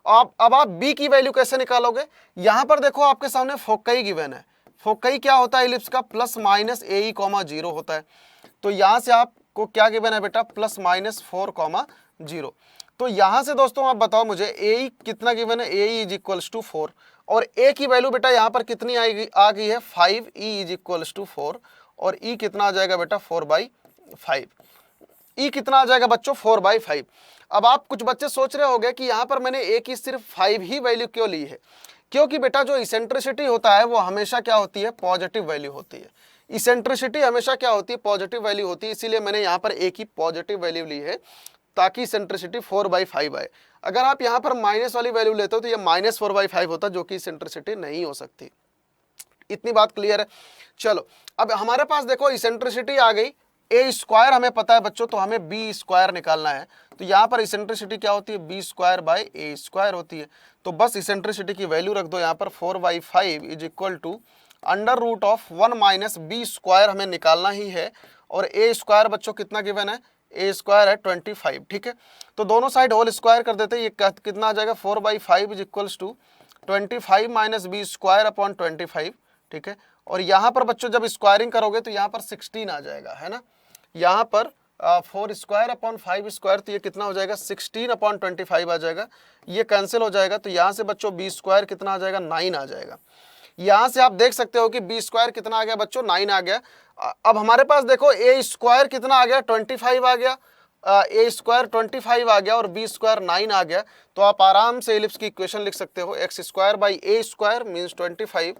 Speaker 1: अब आप बी की वैल्यू कैसे निकालोगे, यहां पर देखो आपके सामने फोकई गिवन है। फोकई क्या होता है इलिप्स का, plus minus a E comma 0 होता है। तो यहां से आपको क्या गिवन है बेटा, प्लस माइनस 4 कॉमा 0। तो यहां से दोस्तों आप बताओ मुझे ए कितना गिवन है, ए इज इक्वल्स टू 4, और ए की वैल्यू बेटा यहां पर कितनी आ गई है 5, ई इज इक्वल्स टू 4, और ई कितना आ जाएगा बेटा 4/5। ई कितना आ जाएगा बच्चों 4/5। अब आप कुछ बच्चे सोच रहे होंगे कि यहाँ पर मैंने ए की सिर्फ 5 ही वैल्यू क्यों ली है, क्योंकि बेटा जो इसेंट्रिसिटी होता है वो हमेशा क्या होती है, पॉजिटिव वैल्यू होती है। इसेंट्रिसिटी हमेशा क्या होती है, पॉजिटिव वैल्यू होती है, इसीलिए मैंने यहाँ पर ए की पॉजिटिव वैल्यू ली है ताकि इसेंट्रिसिटी 4/5 आए। अगर आप यहाँ पर माइनस वाली वैल्यू लेते हो तो ये -4/5 होता, जो कि इसेंट्रिसिटी नहीं हो सकती। इतनी बात क्लियर है। चलो अब हमारे पास देखो इसेंट्रिसिटी आ गई, ए स्क्वायर हमें पता है बच्चों, तो हमें बी स्क्वायर निकालना है। तो यहाँ पर इसेंट्रिसिटी क्या होती है, b square by a square होती है। तो बस इसेंट्रिसिटी की वैल्यू रख दो यहाँ पर 4/5 is equal to under root of 1 minus b square हमें निकालना ही है। और ए स्क्वायर बच्चों कितना गिवन है, ए स्क्वायर है 25, ठीक है। तो दोनों साइड होल स्क्वायर कर देते हैं, ये कितना आ जाएगा 4/5 is equals to 25 minus b square upon 25, ठीक है। और यहाँ पर बच्चों जब स्क्वायरिंग करोगे तो यहाँ पर 16 आ जाएगा, है ना। यहाँ पर 4 स्क्वायर अपॉन 5 स्क्वायर, तो ये कितना हो जाएगा 16 अपॉन 25 आ जाएगा, ये कैंसिल हो जाएगा। तो यहाँ से बच्चों बी स्क्वायर कितना आ जाएगा 9 आ जाएगा। यहाँ से आप देख सकते हो कि बी स्क्वायर कितना आ गया बच्चों 9 आ गया। अब हमारे पास देखो ए स्क्वायर कितना आ गया 25 आ गया, ए स्क्वायर 25 आ गया और बी स्क्वायर 9 आ गया। तो आप आराम से इलिप्स की इक्वेशन लिख सकते हो, x square by a square means 25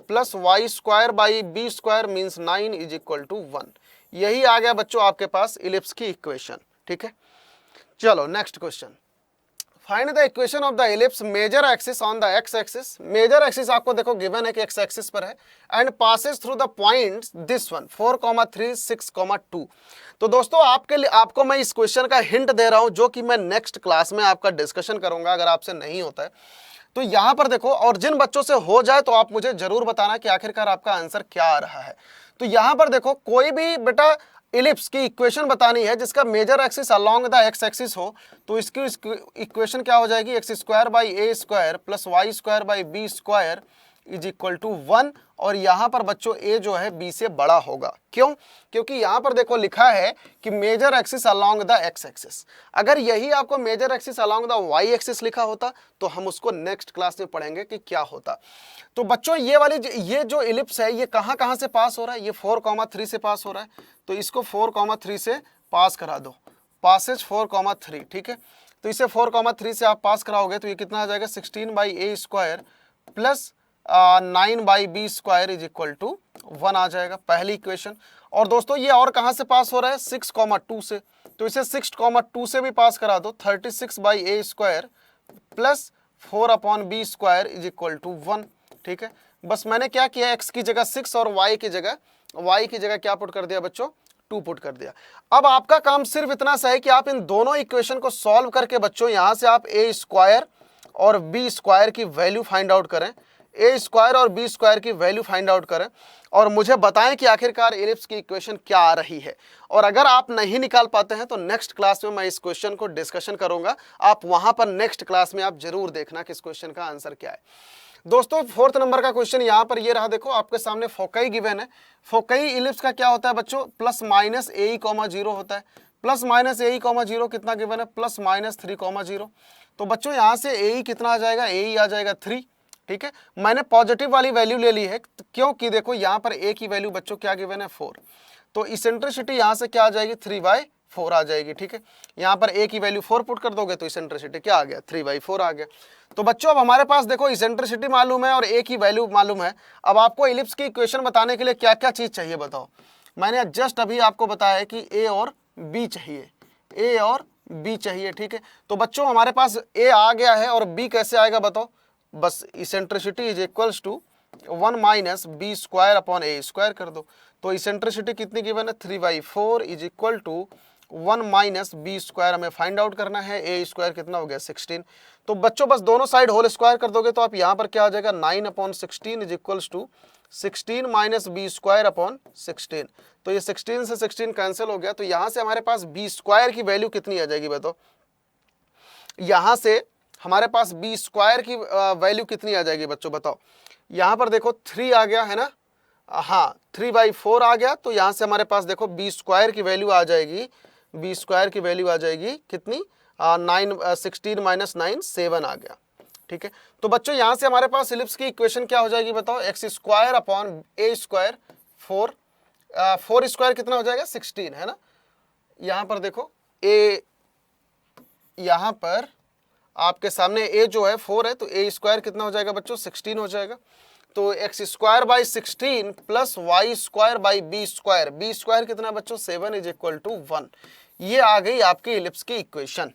Speaker 1: plus y square by b square means 9 is equal to 1। यही आ गया बच्चों आपके पास इलिप्स की इक्वेशन, ठीक है। चलो next question, find the equation of the ellipse major axis on the x axis. Major axis आपको देखो गिवन है कि एक्स एक्सिस पर है and passes through the points this one 4,3 6,2। तो दोस्तों आपको मैं इस क्वेश्चन का हिंट दे रहा हूं, जो कि मैं नेक्स्ट क्लास में आपका डिस्कशन करूंगा अगर आपसे नहीं होता है तो। यहां पर देखो, और जिन बच्चों से हो जाए तो आप मुझे जरूर बताना कि आखिरकार आपका आंसर क्या आ रहा है। तो यहां पर देखो, कोई भी बेटा इलिप्स की इक्वेशन बतानी है जिसका major axis along the x axis हो, तो इसकी इक्वेशन क्या हो जाएगी, x square by a square plus y square by b square is equal to 1। और यहाँ पर बच्चों ए जो है बी से बड़ा होगा। क्यों? क्योंकि यहाँ पर देखो लिखा है कि major axis along the x axis. अगर यही आपको major axis along the y axis लिखा होता तो हम उसको नेक्स्ट क्लास में पढ़ेंगे कि क्या होता। तो बच्चों ये जो इलिप्स है ये कहाँ से पास हो रहा है, ये 4,3 से पास हो रहा है। तो इसको 4,3 से पास करा दो, पासेज 4,3, ठीक है। तो इसे 4,3 से आप पास कराओगे तो ये कितना आ जाएगा 16 by a square plus 9 by b square is equal to 1 आ जाएगा, पहली इक्वेशन। और दोस्तों ये और कहाँ से पास हो रहा है, 6,2 से। तो इसे 6,2 से भी पास करा दो, 36 by a square plus 4 upon b square is equal to 1, ठीक है। बस मैंने क्या किया, एक्स की जगह 6 और वाई की जगह क्या पुट कर दिया बच्चों, 2 पुट कर दिया। अब आपका काम सिर्फ इतना सा है कि आप इन दोनों इक्वेशन को सॉल्व करके बच्चों यहाँ से आप ए स्क्वायर और बी स्क्वायर की वैल्यू फाइंड आउट करें, ए स्क्वायर और बी स्क्वायर की वैल्यू फाइंड आउट करें और मुझे बताएं कि आखिरकार इलिप्स की इक्वेशन क्या आ रही है। और अगर आप नहीं निकाल पाते हैं तो नेक्स्ट क्लास में मैं इस क्वेश्चन को डिस्कशन करूंगा, आप वहां पर नेक्स्ट क्लास में आप जरूर देखना कि इस क्वेश्चन का आंसर क्या है। दोस्तों 4th नंबर का क्वेश्चन यहाँ पर ये रहा, देखो आपके सामने फोकई गिवन है। फोकई इलिप्स का क्या होता है बच्चों, plus minus a E comma 0 होता है। Plus minus a E comma 0 कितना गिवन है, प्लस माइनस 3,0। तो बच्चों यहाँ से ए ई कितना आ जाएगा, ए ई आ जाएगा 3, ठीक है। मैंने पॉजिटिव वाली वैल्यू ले ली है क्योंकि देखो यहाँ पर ए की वैल्यू बच्चों क्या गिवन है 4। तो इसेंट्रिसिटी यहाँ से क्या आ जाएगी 3/4 आ जाएगी, ठीक है। यहाँ पर ए की वैल्यू 4 पुट कर दोगे तो इसेंट्रिसिटी क्या आ गया 3/4 आ गया। तो बच्चों अब हमारे पास देखो इसेंट्रिसिटी मालूम है और ए की वैल्यू मालूम है। अब आपको इलिप्स की इक्वेशन बताने के लिए क्या क्या चीज चाहिए बताओ। मैंने जस्ट अभी आपको बताया है कि ए और बी चाहिए, ए और बी चाहिए, ठीक है। तो बच्चों हमारे पास ए आ गया है और बी कैसे आएगा बताओ, बस eccentricity is equals to 1 minus b square upon a square कर दो। तो इसेंट्रिसिटी कितनी गिवन है 3/4 is equal to 1 minus b square हमें फाइंड आउट करना है, ए स्क्वायर कितना हो गया 16। तो बच्चों बस दोनों साइड होल स्क्वायर कर दोगे तो आप यहाँ पर क्या आ जाएगा 9/16 is equals to 16 minus b square upon 16। तो ये 16 से 16 कैंसिल हो गया, तो यहाँ से हमारे पास बी स्क्वायर की वैल्यू कितनी आ जाएगी बताओ, यहाँ से हमारे पास बी स्क्वायर की वैल्यू कितनी आ जाएगी बच्चों बताओ। यहाँ पर देखो 3 आ गया है ना, हाँ 3/4 आ गया, तो यहाँ से हमारे पास देखो बी स्क्वायर की वैल्यू आ जाएगी, बी स्क्वायर की वैल्यू आ जाएगी कितनी 16 माइनस 9 7 आ गया, ठीक है। तो बच्चों यहाँ से हमारे पास इलिप्स की इक्वेशन क्या हो जाएगी बताओ, x square upon a square 4 square कितना हो जाएगा 16 है ना। यहाँ पर देखो ए, यहाँ पर आपके सामने ए जो है 4 है, तो ए स्क्वायर कितना हो जाएगा बच्चों 16 हो जाएगा। तो x square by 16 plus y square by b square कितना बच्चों 7 इज इक्वल टू 1। ये आ गई आपकी इलिप्स की इक्वेशन।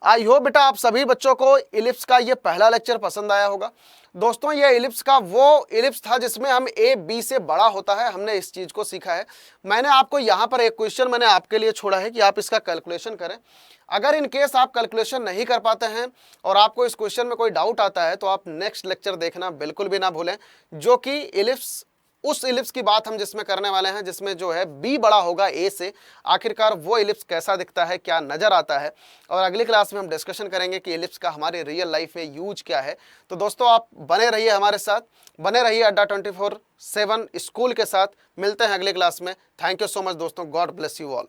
Speaker 1: आई होप बेटा आप सभी बच्चों को इलिप्स का ये पहला लेक्चर पसंद आया होगा। दोस्तों ये इलिप्स का वो इलिप्स था जिसमें हम ए बी से बड़ा होता है, हमने इस चीज को सीखा है। मैंने आपको यहाँ पर एक क्वेश्चन मैंने आपके लिए छोड़ा है कि आप इसका कैलकुलेशन करें। अगर इन केस आप कैलकुलेशन नहीं कर पाते हैं और आपको इस क्वेश्चन में कोई डाउट आता है तो आप नेक्स्ट लेक्चर देखना बिल्कुल भी ना भूलें, जो कि इलिप्स उस इलिप्स की बात हम जिसमें करने वाले हैं जिसमें जो है बी बड़ा होगा ए से। आखिरकार वो इलिप्स कैसा दिखता है, क्या नजर आता है, और अगली क्लास में हम डिस्कशन करेंगे कि इलिप्स का हमारे रियल लाइफ में यूज क्या है। तो दोस्तों आप बने रहिए हमारे साथ, बने रहिए अड्डा 24/7 स्कूल के साथ। मिलते हैं अगली क्लास में। थैंक यू सो मच दोस्तों, गॉड ब्लेस यू ऑल।